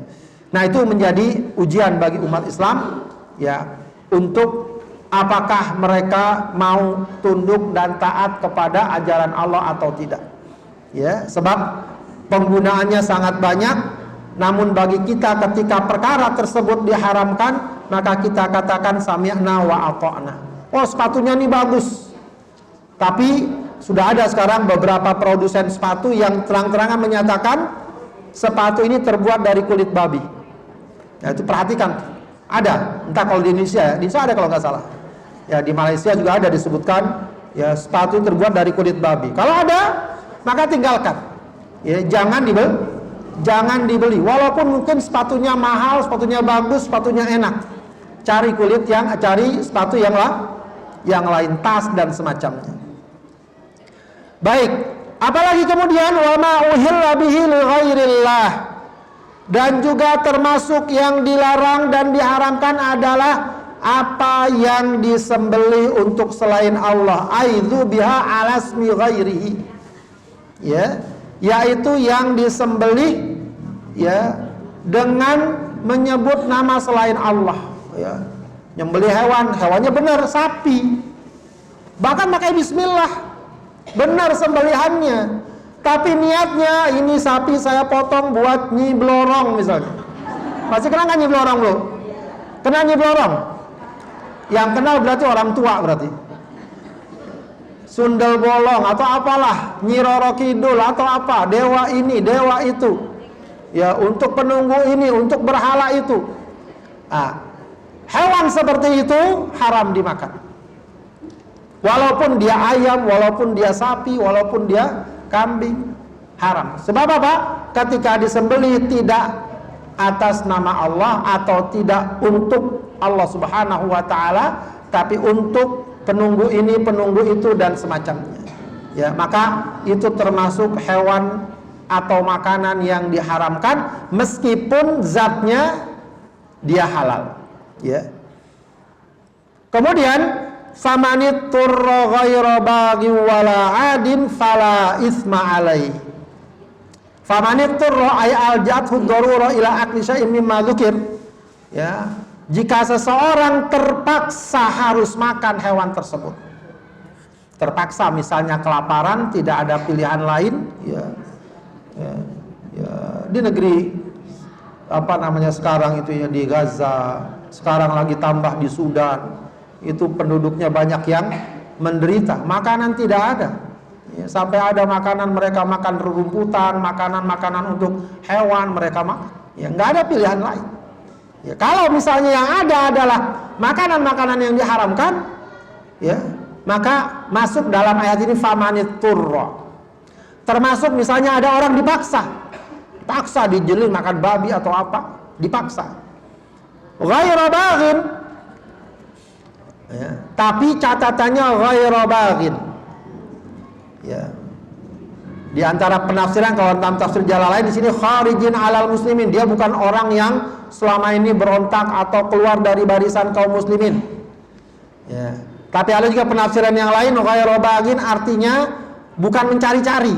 Nah, itu menjadi ujian bagi umat Islam ya, untuk apakah mereka mau tunduk dan taat kepada ajaran Allah atau tidak. Ya, sebab penggunaannya sangat banyak, namun bagi kita ketika perkara tersebut diharamkan, maka kita katakan sami'na wa ata'na. Oh, sepatunya ini bagus. Tapi sudah ada sekarang beberapa produsen sepatu yang terang-terangan menyatakan sepatu ini terbuat dari kulit babi. Ya, itu perhatikan. Ada, entah kalau di Indonesia ada kalau nggak salah. Ya, di Malaysia juga ada disebutkan ya, sepatu terbuat dari kulit babi. Kalau ada, maka tinggalkan. Ya, jangan dibeli. Walaupun mungkin sepatunya mahal, sepatunya bagus, sepatunya enak. Cari sepatu yang lain, tas dan semacamnya. Baik, apalagi kemudian wa ma uhilla bihi li ghairillah. Dan juga termasuk yang dilarang dan diharamkan adalah apa yang disembelih untuk selain Allah, aidzu biha alasmi ghairihi. Ya, yaitu yang disembelih ya dengan menyebut nama selain Allah, ya. Nyembelih hewannya benar sapi. Bahkan pakai bismillah. Benar sembelihannya. Tapi niatnya ini sapi saya potong buat nyi blorong misalnya. Masih kenal kan nyi blorong, Bro? Kenal nyi blorong? Yang kenal berarti orang tua berarti. Sundel bolong atau apalah, Nyi Roro Kidul atau apa, dewa ini, dewa itu. Ya, untuk penunggu ini, untuk berhala itu. Nah, hewan seperti itu haram dimakan. Walaupun dia ayam, walaupun dia sapi, walaupun dia kambing, haram. Sebab apa? Ketika disembelih tidak atas nama Allah atau tidak untuk Allah Subhanahu wa taala, tapi untuk penunggu ini, penunggu itu dan semacamnya. Ya, maka itu termasuk hewan atau makanan yang diharamkan meskipun zatnya dia halal. Ya. Kemudian famanit turra ghaira baghi wala adin fala isma alaihi. Famanit turra ay aljathu darura ila akli syai'in mimma dzukir. Ya, jika seseorang terpaksa harus makan hewan tersebut. Terpaksa misalnya kelaparan, tidak ada pilihan lain, ya di negeri sekarang itu ya, di Gaza, sekarang lagi tambah di Sudan. Itu penduduknya banyak yang menderita, makanan tidak ada ya, sampai ada makanan mereka makan rerumputan, makanan untuk hewan mereka makan ya, nggak ada pilihan lain ya. Kalau misalnya yang ada adalah makanan-makanan yang diharamkan ya, maka masuk dalam ayat ini famanit turra. Termasuk misalnya ada orang dipaksa dijelil makan babi atau apa, dipaksa ghaira baghin. Ya, tapi catatannya ghaira baghin. Ya. Di antara penafsiran kalau dalam tafsir Jalalain di sini kharijin alal muslimin, dia bukan orang yang selama ini berontak atau keluar dari barisan kaum muslimin. Ya. Tapi ada juga penafsiran yang lain ghaira baghin artinya bukan mencari-cari.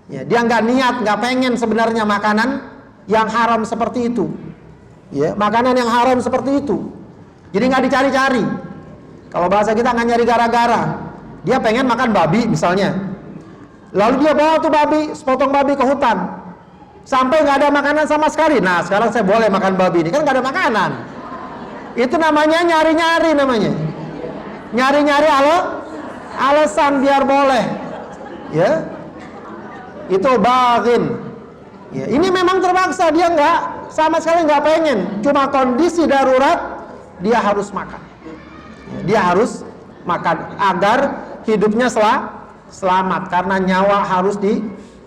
Ya, dia nggak niat, nggak pengen sebenarnya makanan yang haram seperti itu. Ya, makanan yang haram seperti itu. Jadi nggak dicari-cari. Kalau bahasa kita nggak nyari gara-gara, dia pengen makan babi misalnya, lalu dia bawa tuh babi, sepotong babi ke hutan, sampai nggak ada makanan sama sekali. Nah, sekarang saya boleh makan babi ini, kan nggak ada makanan. Itu namanya nyari-nyari, nyari-nyari alasan biar boleh. Ya, itu baghin. Ya, ini memang terpaksa, dia nggak sama sekali nggak pengen, cuma kondisi darurat dia harus makan. Dia harus makan agar hidupnya selamat, karena nyawa harus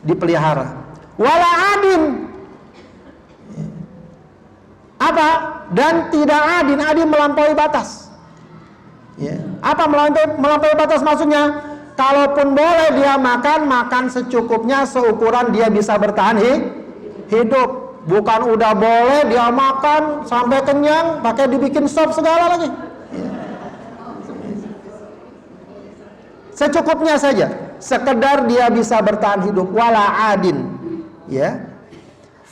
dipelihara. Wala adin. Apa? Dan tidak adin melampaui batas. Ya. Apa melampaui batas maksudnya? Kalaupun boleh dia makan secukupnya, seukuran dia bisa bertahan hidup. Bukan udah boleh dia makan sampai kenyang, pakai dibikin sop segala lagi. Secukupnya saja, sekedar dia bisa bertahan hidup. Wala adin, ya.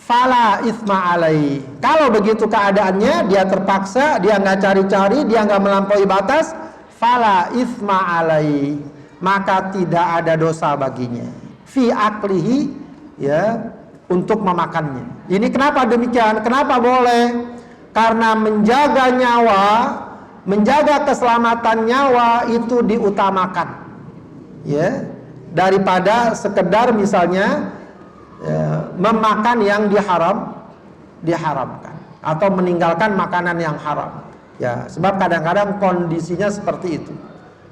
Fala ithma alai. Kalau begitu keadaannya, dia terpaksa, dia nggak cari-cari, dia nggak melampaui batas, fala ithma alai, maka tidak ada dosa baginya. Fi aklihi, ya, untuk memakannya. Ini kenapa demikian? Kenapa boleh? Karena menjaga nyawa, menjaga keselamatan nyawa itu diutamakan, ya, daripada sekedar misalnya memakan yang diharamkan atau meninggalkan makanan yang haram. Ya, sebab kadang-kadang kondisinya seperti itu.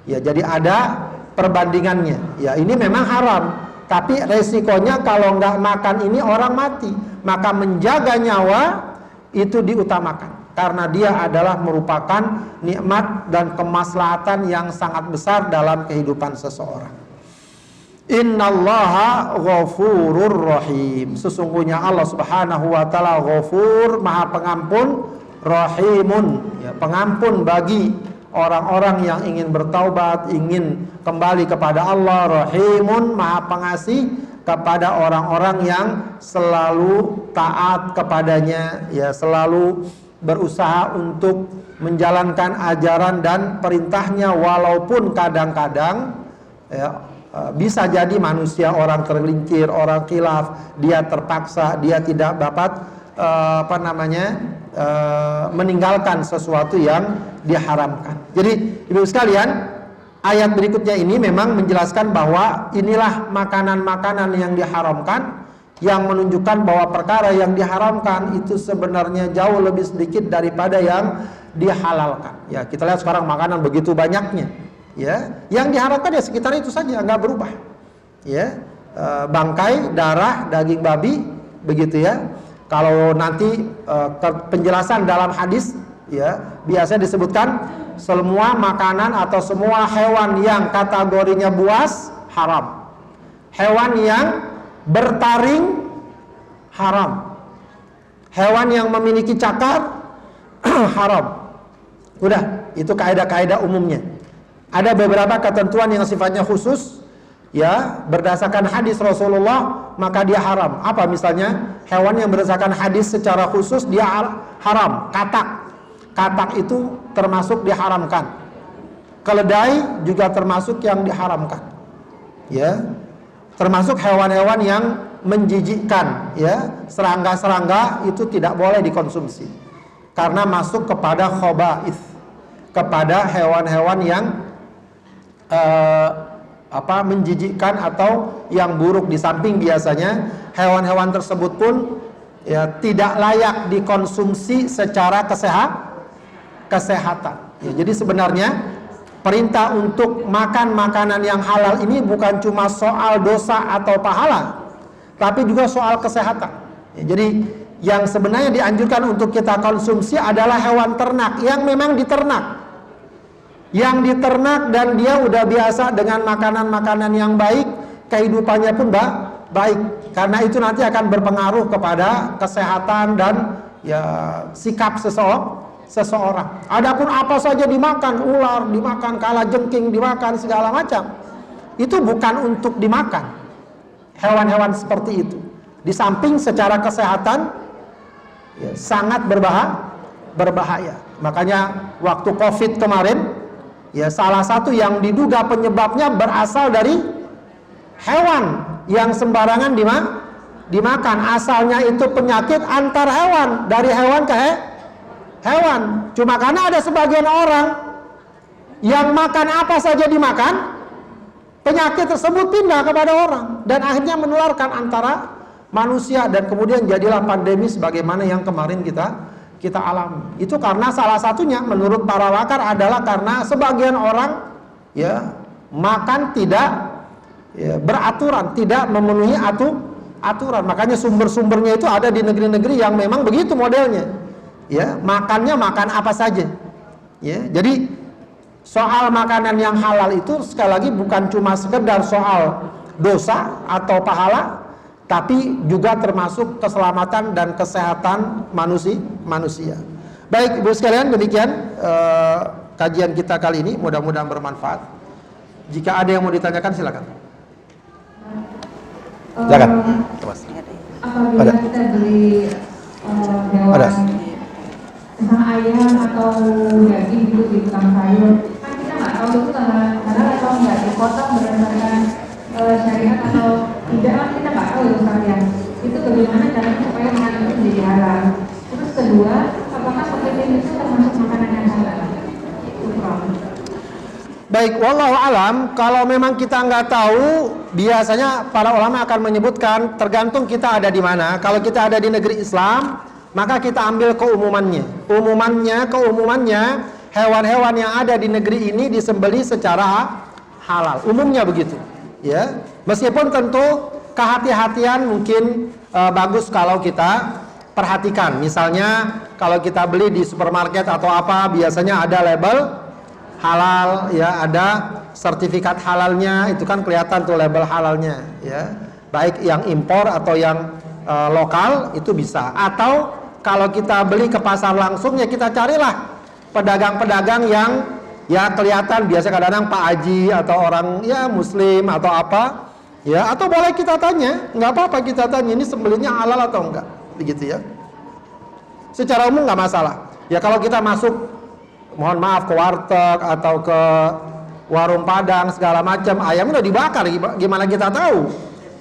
Ya, jadi ada perbandingannya. Ya, ini memang haram, tapi resikonya kalau nggak makan ini orang mati. Maka menjaga nyawa itu diutamakan karena dia adalah merupakan nikmat dan kemaslahatan yang sangat besar dalam kehidupan seseorang. Innallaha ghafurur rahim. Sesungguhnya Allah Subhanahu wa taala ghafur, Maha Pengampun, rahimun, ya, pengampun bagi orang-orang yang ingin bertaubat, ingin kembali kepada Allah, rahimun, Maha Pengasih kepada orang-orang yang selalu taat kepadanya, ya, selalu berusaha untuk menjalankan ajaran dan perintahnya, walaupun kadang-kadang, ya, bisa jadi manusia orang tergelincir, orang khilaf, dia terpaksa, dia tidak dapat meninggalkan sesuatu yang diharamkan. Jadi ibu sekalian, ayat berikutnya ini memang menjelaskan bahwa inilah makanan-makanan yang diharamkan, yang menunjukkan bahwa perkara yang diharamkan itu sebenarnya jauh lebih sedikit daripada yang dihalalkan. Ya, kita lihat sekarang makanan begitu banyaknya. Ya, yang diharapkan ya sekitar itu saja, nggak berubah. Ya, bangkai, darah, daging babi, begitu ya. Kalau nanti penjelasan dalam hadis, ya, biasanya disebutkan semua makanan atau semua hewan yang kategorinya buas haram, hewan yang bertaring haram, hewan yang memiliki cakar haram. Udah, itu kaidah-kaidah umumnya. Ada beberapa ketentuan yang sifatnya khusus, ya, berdasarkan hadis Rasulullah, maka dia haram. Apa misalnya? Hewan yang berdasarkan hadis secara khusus dia haram. Katak itu termasuk diharamkan. Keledai juga termasuk yang diharamkan. Ya. Termasuk hewan-hewan yang menjijikkan, ya. Serangga-serangga itu tidak boleh dikonsumsi karena masuk kepada khaba'ith, kepada hewan-hewan yang menjijikkan atau yang buruk. Di samping biasanya hewan-hewan tersebut pun, ya, tidak layak dikonsumsi secara kesehatan. Ya, jadi sebenarnya perintah untuk makan makanan yang halal ini bukan cuma soal dosa atau pahala, tapi juga soal kesehatan. Ya, jadi yang sebenarnya dianjurkan untuk kita konsumsi adalah hewan ternak yang memang diternak, dan dia udah biasa dengan makanan-makanan yang baik, kehidupannya pun baik. Karena itu nanti akan berpengaruh kepada kesehatan dan, ya, sikap seseorang. Adapun apa saja dimakan, ular dimakan, kalajengking dimakan, segala macam, itu bukan untuk dimakan. Hewan-hewan seperti itu, di samping secara kesehatan, ya, sangat berbahaya. Makanya waktu COVID kemarin, ya, salah satu yang diduga penyebabnya berasal dari hewan yang sembarangan dimakan. Asalnya itu penyakit antar hewan, dari hewan ke hewan. Cuma karena ada sebagian orang yang makan apa saja dimakan, penyakit tersebut pindah kepada orang dan akhirnya menularkan antara manusia, dan kemudian jadilah pandemi sebagaimana yang kemarin kita alami. Itu karena salah satunya menurut para pakar adalah karena sebagian orang, ya, makan tidak, ya, beraturan, tidak memenuhi aturan. Makanya sumber-sumbernya itu ada di negeri-negeri yang memang begitu modelnya. Ya, makannya makan apa saja. Ya, jadi soal makanan yang halal itu sekali lagi bukan cuma sekedar soal dosa atau pahala, tapi juga termasuk keselamatan dan kesehatan manusia. Baik Ibu sekalian, demikian kajian kita kali ini, mudah-mudahan bermanfaat. Jika ada yang mau ditanyakan silakan. Silakan. Apabila kita beli hewan misalnya ayam atau daging gitu di tukang sayur, kan kita nggak tahu itu halal atau nggak, dipotong berdasarkan syariat atau tidak, kan kita nggak tahu itu kalian. Itu bagaimana caranya supaya makanan itu menjadi halal? Terus kedua, apakah kepiting itu termasuk makanan yang halal? Baik, wallahu alam. Kalau memang kita nggak tahu, biasanya para ulama akan menyebutkan tergantung kita ada di mana. Kalau kita ada di negeri Islam, maka kita ambil keumumannya. Keumumannya hewan-hewan yang ada di negeri ini disembelih secara halal. Umumnya begitu, ya. Meskipun tentu kehati-hatian mungkin bagus kalau kita perhatikan. Misalnya kalau kita beli di supermarket atau apa, biasanya ada label halal, ya, ada sertifikat halalnya, itu kan kelihatan tuh label halalnya, ya. Baik yang impor atau yang lokal itu bisa. Atau kalau kita beli ke pasar langsung, ya kita carilah pedagang-pedagang yang ya kelihatan, biasa kadang-kadang Pak Haji atau orang ya Muslim atau apa, ya. Atau boleh kita tanya, nggak apa-apa kita tanya ini sembelihnya halal atau enggak, begitu ya. Secara umum nggak masalah. Ya kalau kita masuk, mohon maaf, ke warteg atau ke warung Padang segala macam, ayam udah dibakar, gimana kita tahu?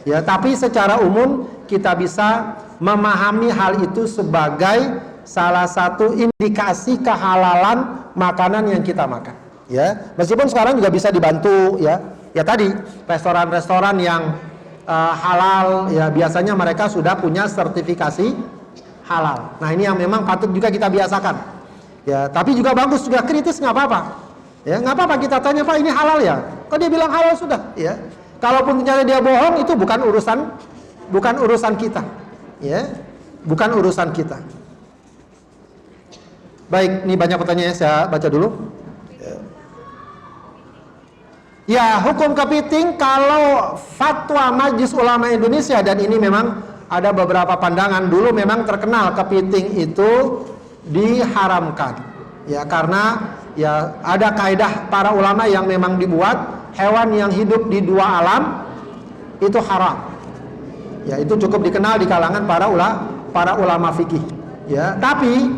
Ya, tapi secara umum kita bisa memahami hal itu sebagai salah satu indikasi kehalalan makanan yang kita makan. Ya, meskipun sekarang juga bisa dibantu, ya. Ya tadi restoran-restoran yang halal, ya biasanya mereka sudah punya sertifikasi halal. Nah ini yang memang patut juga kita biasakan. Ya, tapi juga bagus, juga kritis, nggak apa-apa. Ya, nggak apa-apa kita tanya, Pak ini halal ya? Kok dia bilang halal sudah? Ya, kalaupun ternyata dia bohong, itu bukan urusan kita. Ya, bukan urusan kita. Baik, ini banyak pertanyaan, saya baca dulu. Ya, hukum kepiting kalau fatwa Majelis Ulama Indonesia, dan ini memang ada beberapa pandangan, dulu memang terkenal kepiting itu diharamkan, ya, karena ya ada kaidah para ulama yang memang dibuat hewan yang hidup di dua alam itu haram. Ya, itu cukup dikenal di kalangan para ulama fikih. Ya, tapi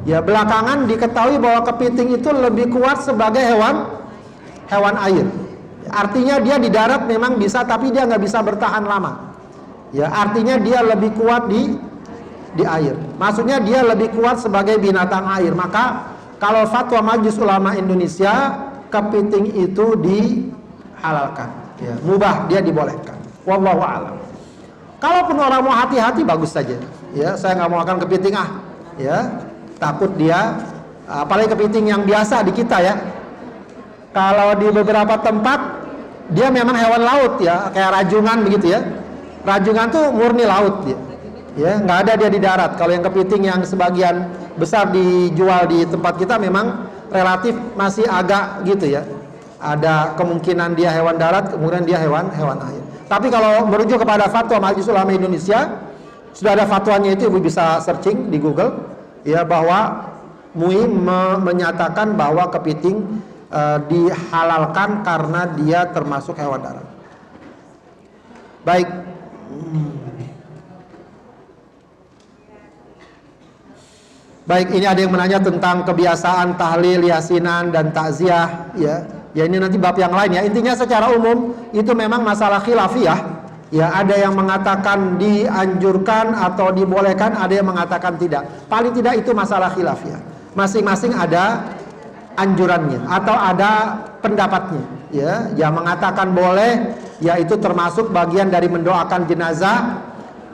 ya belakangan diketahui bahwa kepiting itu lebih kuat sebagai hewan air. Artinya dia di darat memang bisa, tapi dia nggak bisa bertahan lama. Ya, artinya dia lebih kuat di air. Maksudnya dia lebih kuat sebagai binatang air. Maka kalau fatwa Majelis Ulama Indonesia, kepiting itu dihalalkan. Ya, mubah, dia dibolehkan. Wallahu a'lam. Kalaupun orang mau hati-hati, bagus saja. Ya, saya nggak mau makan kepiting ya, takut dia, apalagi kepiting yang biasa di kita ya. Kalau di beberapa tempat dia memang hewan laut ya, kayak rajungan begitu ya. Rajungan tuh murni laut dia. Ya, nggak ada dia di darat. Kalau yang kepiting yang sebagian besar dijual di tempat kita memang relatif masih agak gitu ya. Ada kemungkinan dia hewan darat, kemudian dia hewan air. Tapi kalau merujuk kepada fatwa Majelis Ulama Indonesia, sudah ada fatwanya itu, Ibu bisa searching di Google ya, bahwa MUI menyatakan bahwa kepiting dihalalkan karena dia termasuk hewan darat. Baik. Baik, ini ada yang menanya tentang kebiasaan tahlil, yasinan, dan takziah ya. Ya ini nanti bab yang lain ya. Intinya secara umum itu memang masalah khilafiyah. Ya, ada yang mengatakan dianjurkan atau dibolehkan, ada yang mengatakan tidak. Paling tidak itu masalah khilafiyah. Masing-masing ada anjurannya atau ada pendapatnya. Ya, yang mengatakan boleh, yaitu termasuk bagian dari mendoakan jenazah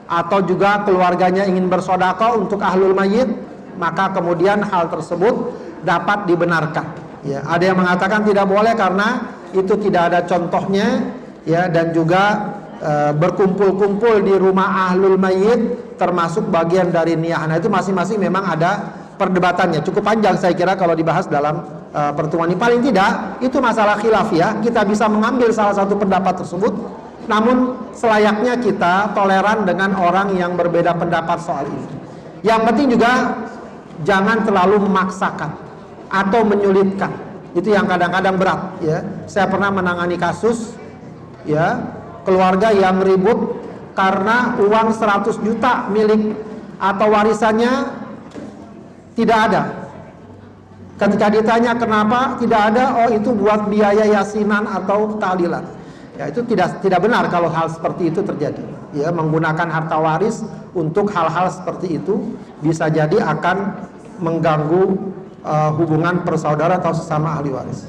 atau juga keluarganya ingin bersedekah untuk ahlul mayyit, maka kemudian hal tersebut dapat dibenarkan. Ya, ada yang mengatakan tidak boleh karena itu tidak ada contohnya, ya, dan juga berkumpul-kumpul di rumah ahlul mayyit termasuk bagian dari niyah. Nah, itu masing-masing memang ada perdebatannya. Cukup panjang saya kira kalau dibahas dalam pertemuan ini. Paling tidak itu masalah khilafiyah. Kita bisa mengambil salah satu pendapat tersebut, namun selayaknya kita toleran dengan orang yang berbeda pendapat soal ini. Yang penting juga jangan terlalu memaksakan atau menyulitkan. Itu yang kadang-kadang berat, ya. Saya pernah menangani kasus, ya, keluarga yang ribut karena uang 100 juta milik atau warisannya tidak ada. Ketika ditanya kenapa tidak ada, oh itu buat biaya yasinan atau tahlilan. Ya, itu tidak benar kalau hal seperti itu terjadi. Ya, menggunakan harta waris untuk hal-hal seperti itu bisa jadi akan mengganggu hubungan persaudaraan atau sesama ahli waris.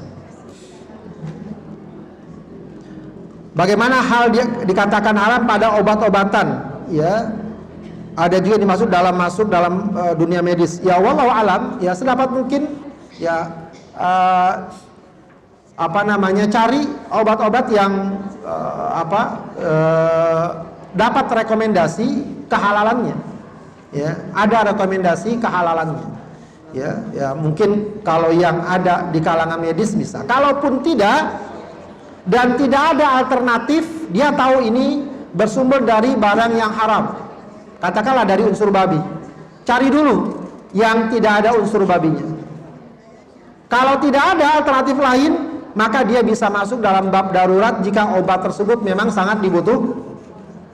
Bagaimana hal dikatakan haram pada obat-obatan? Ya, ada juga dimasuk dalam dunia medis. Ya, wallahu alam. Ya, sedapat mungkin. Ya, cari obat-obat yang dapat rekomendasi kehalalannya. Ya, ada rekomendasi kehalalannya. Ya, mungkin kalau yang ada di kalangan medis bisa. Kalaupun tidak dan tidak ada alternatif, dia tahu ini bersumber dari barang yang haram. Katakanlah dari unsur babi. Cari dulu yang tidak ada unsur babinya. Kalau tidak ada alternatif lain, maka dia bisa masuk dalam bab darurat jika obat tersebut memang sangat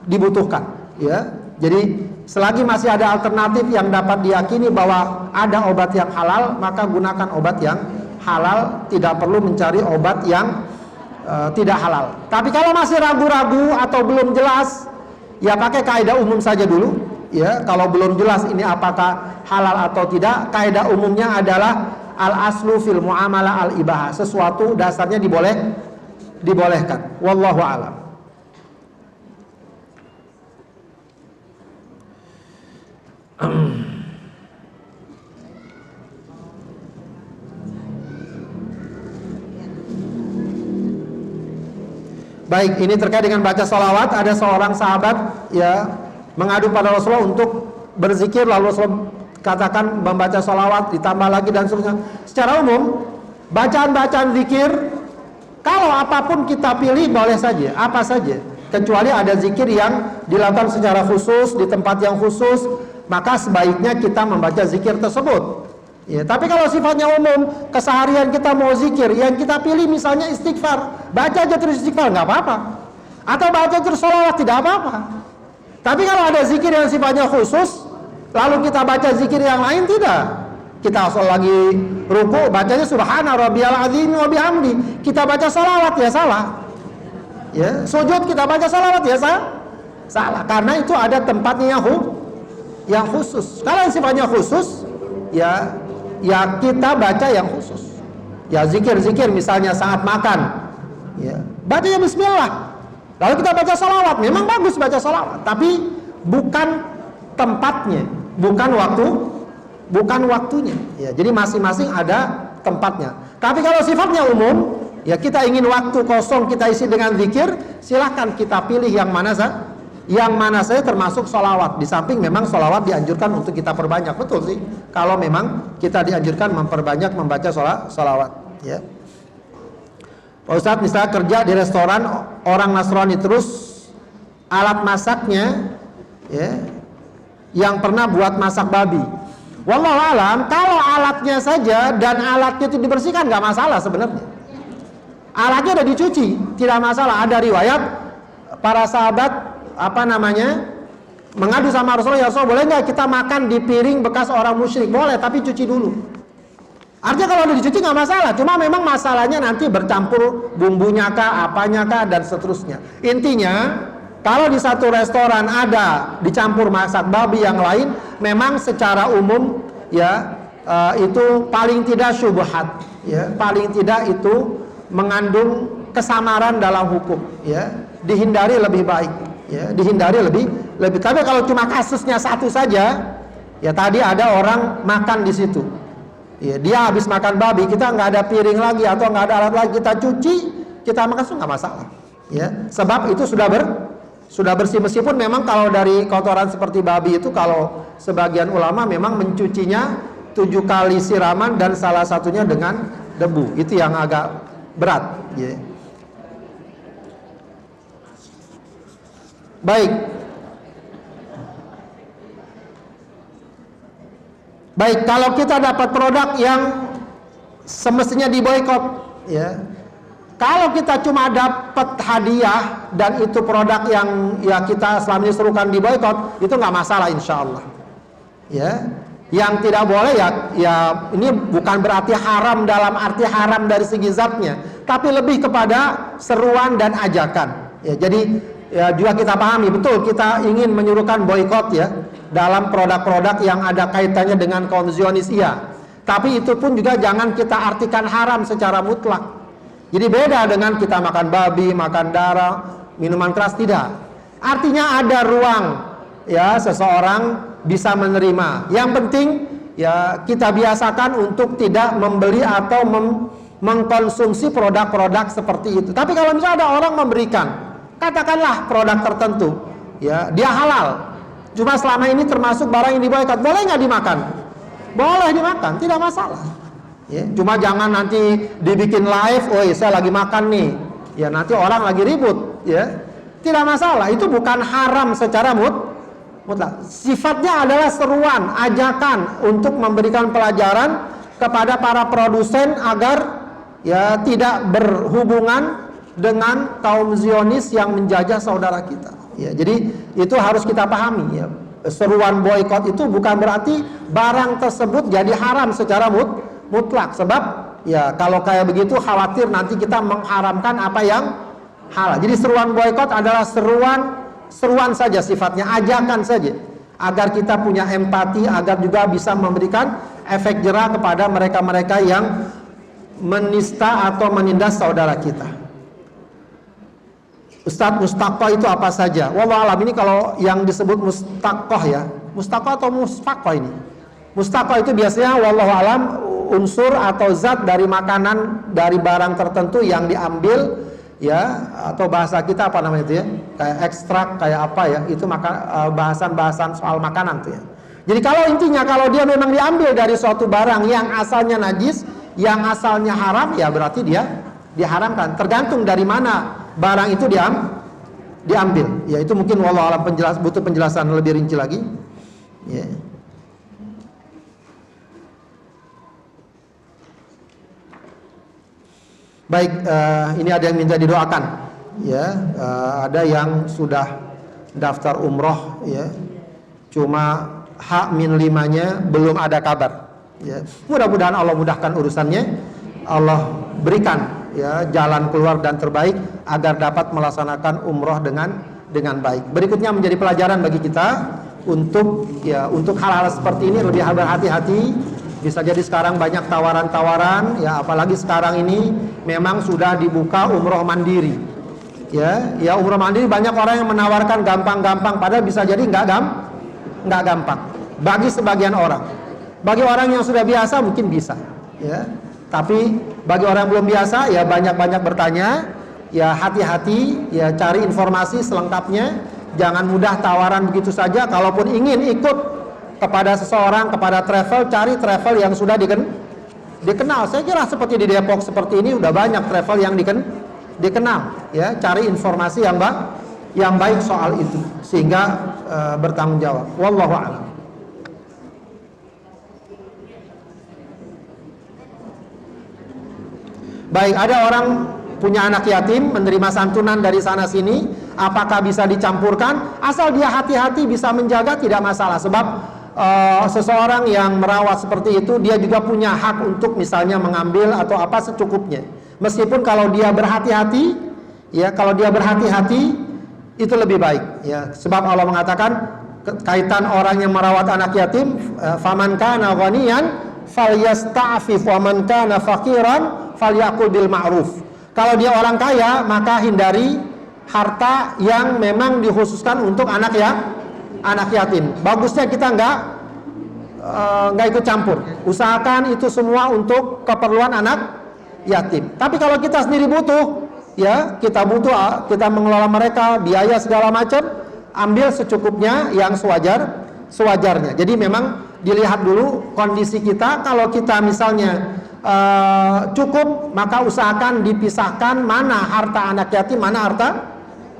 dibutuhkan. Ya, jadi selagi masih ada alternatif yang dapat diyakini bahwa ada obat yang halal, maka gunakan obat yang halal. Tidak perlu mencari obat yang tidak halal. Tapi kalau masih ragu-ragu atau belum jelas, ya pakai kaidah umum saja dulu. Ya, kalau belum jelas ini apakah halal atau tidak, kaidah umumnya adalah al-aslu fil muamalah al-ibahah. Sesuatu dasarnya dibolehkan. Wallahu a'lam. Baik, ini terkait dengan baca salawat. Ada seorang sahabat, ya, mengadu pada Rasulullah untuk berzikir, lalu Rasulullah katakan membaca salawat ditambah lagi dan seterusnya. Secara umum bacaan-bacaan zikir, kalau apapun kita pilih boleh saja, apa saja, kecuali ada zikir yang dilakukan secara khusus di tempat yang khusus, maka sebaiknya kita membaca zikir tersebut. Ya, tapi kalau sifatnya umum, keseharian kita mau zikir, yang kita pilih misalnya istighfar, baca aja terus istighfar, nggak apa-apa. Atau baca terus salawat, tidak apa-apa. Tapi kalau ada zikir yang sifatnya khusus, lalu kita baca zikir yang lain, tidak. Kita asal lagi ruku, bacanya subhana rabbiyal azim wa bihamdi. Kita baca salawat, ya salah. Ya, sujud kita baca salawat, ya salah. Karena itu ada tempatnya yang khusus. Kalau yang sifatnya khusus, ya kita baca yang khusus. Ya, zikir-zikir misalnya saat makan, ya bacanya bismillah. Lalu kita baca salawat, memang bagus baca salawat, tapi bukan tempatnya, bukan waktunya. Ya, jadi masing-masing ada tempatnya. Tapi kalau sifatnya umum, ya kita ingin waktu kosong kita isi dengan zikir, silahkan kita pilih yang mana saja termasuk sholawat. Di samping memang sholawat dianjurkan untuk kita perbanyak, betul sih. Kalau memang kita dianjurkan memperbanyak membaca sholawat. Ya. Pak Ustadz, misalnya kerja di restoran orang Nasrani, terus alat masaknya, ya, yang pernah buat masak babi. Wallahu alam, kalau alatnya saja dan alatnya itu dibersihkan nggak masalah sebenarnya. Alatnya udah dicuci, tidak masalah. Ada riwayat para sahabat mengadu sama Rasulullah, ya Rasulullah, boleh nggak kita makan di piring bekas orang musyrik? Boleh, tapi cuci dulu. Artinya kalau udah dicuci nggak masalah. Cuma memang masalahnya nanti bercampur bumbunya kah, apanya kah, dan seterusnya. Intinya, kalau di satu restoran ada dicampur masak babi yang lain, memang secara umum ya itu paling tidak syubhat, ya, paling tidak itu mengandung kesamaran dalam hukum, ya, dihindari lebih baik, ya, dihindari lebih. Tapi kalau cuma kasusnya satu saja, ya tadi ada orang makan di situ, ya, dia habis makan babi, kita nggak ada piring lagi atau nggak ada alat lagi, kita cuci, kita makan, itu nggak masalah, ya, sebab itu sudah bersih. Meskipun memang kalau dari kotoran seperti babi itu, kalau sebagian ulama memang mencucinya 7 kali siraman dan salah satunya dengan debu, itu yang agak berat, ya. Baik. Baik, kalau kita dapat produk yang semestinya diboikot, ya. Kalau kita cuma dapat hadiah dan itu produk yang ya kita selama ini serukan diboikot, itu nggak masalah insya Allah. Ya, yang tidak boleh ya ini bukan berarti haram dalam arti haram dari segi zatnya, tapi lebih kepada seruan dan ajakan. Ya, jadi ya juga kita pahami betul kita ingin menyuruhkan boikot ya dalam produk-produk yang ada kaitannya dengan kaum Zionis iya. Tapi itu pun juga jangan kita artikan haram secara mutlak. Jadi beda dengan kita makan babi, makan darah, minuman keras, tidak. Artinya ada ruang ya seseorang bisa menerima. Yang penting ya kita biasakan untuk tidak membeli atau mengkonsumsi produk-produk seperti itu. Tapi kalau misalnya ada orang memberikan, katakanlah produk tertentu, ya dia halal, cuma selama ini termasuk barang yang diboikot, boleh nggak dimakan? Boleh dimakan, tidak masalah. Ya, cuma jangan nanti dibikin live, oh saya lagi makan nih, ya nanti orang lagi ribut, ya tidak masalah. Itu bukan haram secara mutlak. Sifatnya adalah seruan, ajakan untuk memberikan pelajaran kepada para produsen agar ya tidak berhubungan dengan kaum Zionis yang menjajah saudara kita. Ya, jadi itu harus kita pahami. Ya. Seruan boikot itu bukan berarti barang tersebut jadi haram secara mutlak. Sebab ya kalau kayak begitu khawatir nanti kita mengharamkan apa yang halal. Jadi seruan boikot adalah seruan saja sifatnya, ajakan saja, agar kita punya empati, agar juga bisa memberikan efek jerah kepada mereka-mereka yang menista atau menindas saudara kita. Ustadz, mustaqoh itu apa saja? Wallahu alam, ini kalau yang disebut mustaqoh ya, mustaqoh atau musfaqoh ini? Mustaqoh itu biasanya wallahu alam unsur atau zat dari makanan, dari barang tertentu yang diambil ya, atau bahasa kita apa namanya itu ya, kayak ekstrak, kayak apa ya, itu bahasan-bahasan soal makanan tuh ya. Jadi kalau intinya kalau dia memang diambil dari suatu barang yang asalnya najis, yang asalnya haram, ya berarti dia diharamkan. Tergantung dari mana barang itu diambil. Ya itu mungkin wallahu alam butuh penjelasan lebih rinci lagi. Ya. Baik, ini ada yang minta didoakan. Ya, ada yang sudah daftar umroh, ya, cuma H-5-nya belum ada kabar. Ya, mudah-mudahan Allah mudahkan urusannya, Allah berikan ya jalan keluar dan terbaik agar dapat melaksanakan umroh dengan baik. Berikutnya menjadi pelajaran bagi kita untuk hal-hal seperti ini lebih berhati-hati. Bisa jadi sekarang banyak tawaran-tawaran ya, apalagi sekarang ini memang sudah dibuka umroh mandiri. Ya umroh mandiri banyak orang yang menawarkan gampang-gampang, padahal bisa jadi nggak gampang. Bagi sebagian orang, bagi orang yang sudah biasa mungkin bisa. Ya, tapi bagi orang yang belum biasa ya banyak-banyak bertanya. Ya hati-hati, ya cari informasi selengkapnya. Jangan mudah tawaran begitu saja. Kalaupun ingin ikut kepada seseorang, kepada travel, cari travel yang sudah dikenal. Saya kira seperti di Depok seperti ini udah banyak travel yang dikenal. Ya, cari informasi yang baik soal itu sehingga bertanggung jawab. Wallahu a'lam. Baik, ada orang punya anak yatim, menerima santunan dari sana sini, apakah bisa dicampurkan? Asal dia hati-hati bisa menjaga, tidak masalah. Sebab seseorang yang merawat seperti itu, dia juga punya hak untuk misalnya mengambil atau apa secukupnya. Meskipun kalau dia berhati-hati, ya kalau dia berhati-hati itu lebih baik. Ya, sebab Allah mengatakan kaitan orang yang merawat anak yatim, faman kana ghaniyan falyasta'fif wa man kana faqiran falyakul bil ma'ruf. Kalau dia orang kaya, maka hindari harta yang memang dikhususkan untuk anak yatim. Bagusnya kita nggak ikut campur. Usahakan itu semua untuk keperluan anak yatim. Tapi kalau kita sendiri butuh, ya kita mengelola mereka, biaya segala macam, ambil secukupnya yang sewajarnya. Jadi memang dilihat dulu kondisi kita. Kalau kita misalnya cukup, maka usahakan dipisahkan mana harta anak yatim, mana harta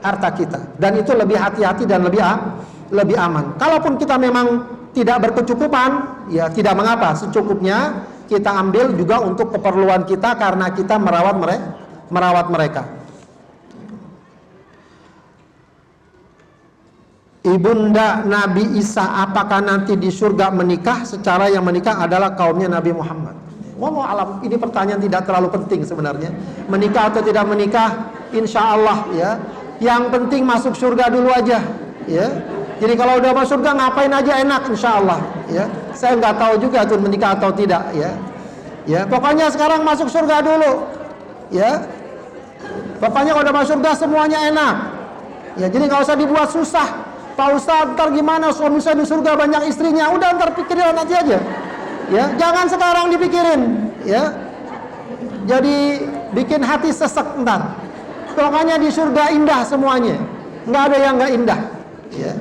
harta kita, dan itu lebih hati-hati dan lebih aman. Kalaupun kita memang tidak berkecukupan, ya tidak mengapa, secukupnya kita ambil juga untuk keperluan kita karena kita merawat mereka. Ibunda Nabi Isa apakah nanti di surga menikah? Secara yang menikah adalah kaumnya Nabi Muhammad. Wallahu alam, ini pertanyaan tidak terlalu penting sebenarnya. Menikah atau tidak menikah, insya Allah ya. Yang penting masuk surga dulu aja, ya. Jadi kalau udah masuk surga ngapain aja enak, insya Allah. Ya, saya nggak tahu juga tuh menikah atau tidak, ya. Ya, pokoknya sekarang masuk surga dulu, ya. Pokoknya kalau udah masuk surga semuanya enak. Ya, jadi nggak usah dibuat susah. Pak Ustadz, ntar gimana suami saya di surga banyak istrinya? Udah ntar pikirin nanti aja. Ya, jangan sekarang dipikirin. Ya, jadi bikin hati sesek ntar. Pokoknya di surga indah semuanya, nggak ada yang nggak indah. Ya.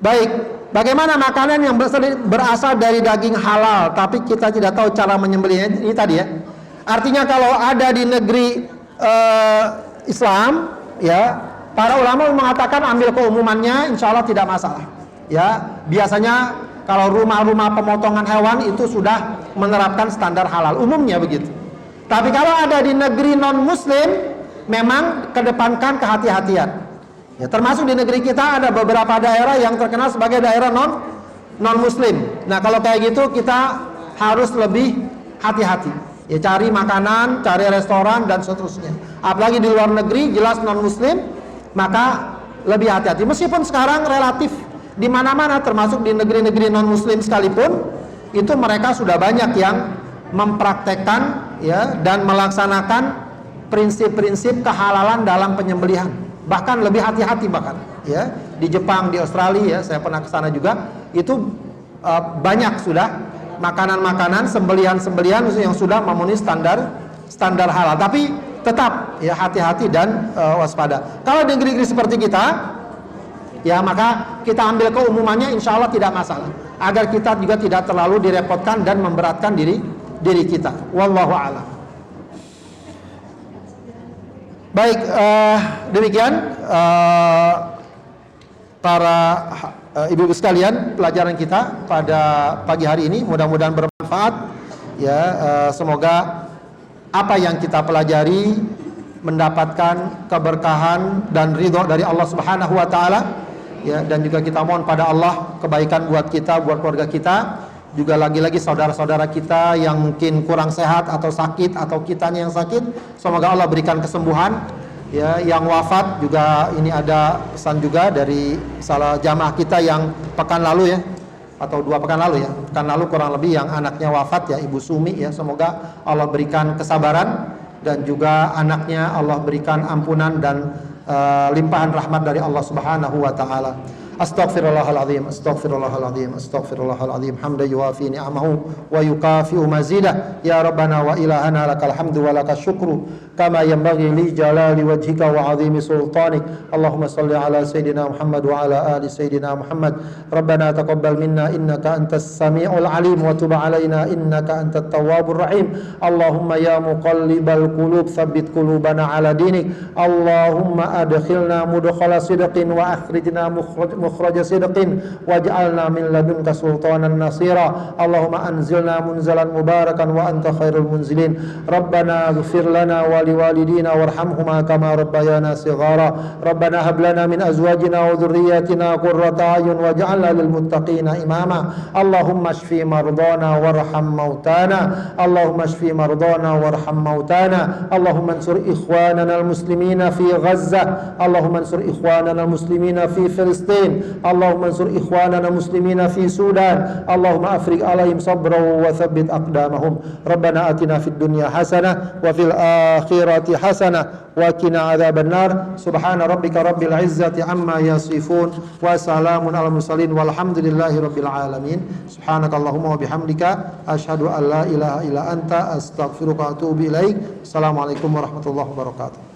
Baik, bagaimana makanan yang berasal dari daging halal, tapi kita tidak tahu cara menyembelihnya? Ini tadi ya. Artinya kalau ada di negeri Islam, ya. Para ulama mengatakan ambil keumumannya, insya Allah tidak masalah. Ya, biasanya kalau rumah-rumah pemotongan hewan itu sudah menerapkan standar halal, umumnya begitu. Tapi kalau ada di negeri non-Muslim, memang kedepankan kehati-hatian. Ya, termasuk di negeri kita ada beberapa daerah yang terkenal sebagai daerah non-Muslim. Nah, kalau kayak gitu kita harus lebih hati-hati. Ya, cari makanan, cari restoran dan seterusnya. Apalagi di luar negeri jelas non-Muslim, maka lebih hati-hati. Meskipun sekarang relatif di mana-mana, termasuk di negeri-negeri non-Muslim sekalipun, itu mereka sudah banyak yang mempraktekkan ya dan melaksanakan prinsip-prinsip kehalalan dalam penyembelihan. Bahkan lebih hati-hati bahkan. Ya, di Jepang, di Australia, ya, saya pernah ke sana juga. Itu banyak sudah makanan-makanan, sembelihan-sembelihan yang sudah memenuhi standar halal. Tapi tetap ya hati-hati dan waspada. Kalau di negeri-negeri seperti kita, ya maka kita ambil keumumannya, insya Allah tidak masalah. Agar kita juga tidak terlalu direpotkan dan memberatkan diri kita. Wallahu a'lam. Baik, demikian para ibu-ibu sekalian pelajaran kita pada pagi hari ini. Mudah-mudahan bermanfaat. Ya, semoga apa yang kita pelajari mendapatkan keberkahan dan ridho dari Allah Subhanahu wa taala, ya, dan juga kita mohon pada Allah kebaikan buat kita, buat keluarga kita, juga lagi-lagi saudara-saudara kita yang mungkin kurang sehat atau sakit atau kitanya yang sakit, semoga Allah berikan kesembuhan. Ya, yang wafat juga ini ada pesan juga dari salah jamaah kita yang pekan lalu ya, atau 2 pekan lalu ya, pekan lalu kurang lebih yang anaknya wafat ya, Ibu Sumi ya, semoga Allah berikan kesabaran dan juga anaknya Allah berikan ampunan dan limpahan rahmat dari Allah Subhanahu wa taala. Astaghfirullahaladzim, astaghfirullahaladzim, astaghfirullahaladzim. Hamdan yuwafi ni'amahu wa yukafi'u mazidah. Ya Rabbana wa ilahana lakal hamdu wa lakal syukru kama yanbaghi li jalali wajhika wa azimi sultanik. Allahumma salli ala Sayyidina Muhammad wa ala ali Sayyidina Muhammad. Rabbana taqabbal minna innaka antas sami'ul alim wa tub alaina innaka antat tawwabur rahim. Allahumma ya muqallibal qulub tsabbit qulubana ala dinik. Allahumma adkhilna mudkhala sidqin wa akhrijna مخرج صدق واجعلنا من لدنك سلطانا نصيرا اللهم أنزلنا منزلا مباركا وأنت خير المنزلين ربنا اغفر لنا ولوالدينا وارحمهما كما ربيانا صغارا ربنا هب لنا من أزواجنا وذرياتنا قرة أعين واجعلنا للمتقين إماما اللهم اشف مرضانا وارحم موتانا اللهم اشف مرضانا وارحم موتانا اللهم انصر إخواننا المسلمين في غزة اللهم انصر إخواننا المسلمين في فلسطين اللهم انصر إخواننا المسلمين في السودان اللهم أفرج عليهم صبرا وثبت أقدامهم ربنا آتنا في الدنيا حسنة وفي الآخرة حسنة وقنا عذاب النار سبحان ربك رب العزة عما يصفون وسلام على المرسلين والحمد لله رب العالمين سبحانك اللهم وبحمدك أشهد أن لا إله إلا أنت أستغفرك وأتوب إليك السلام عليكم ورحمة الله وبركاته.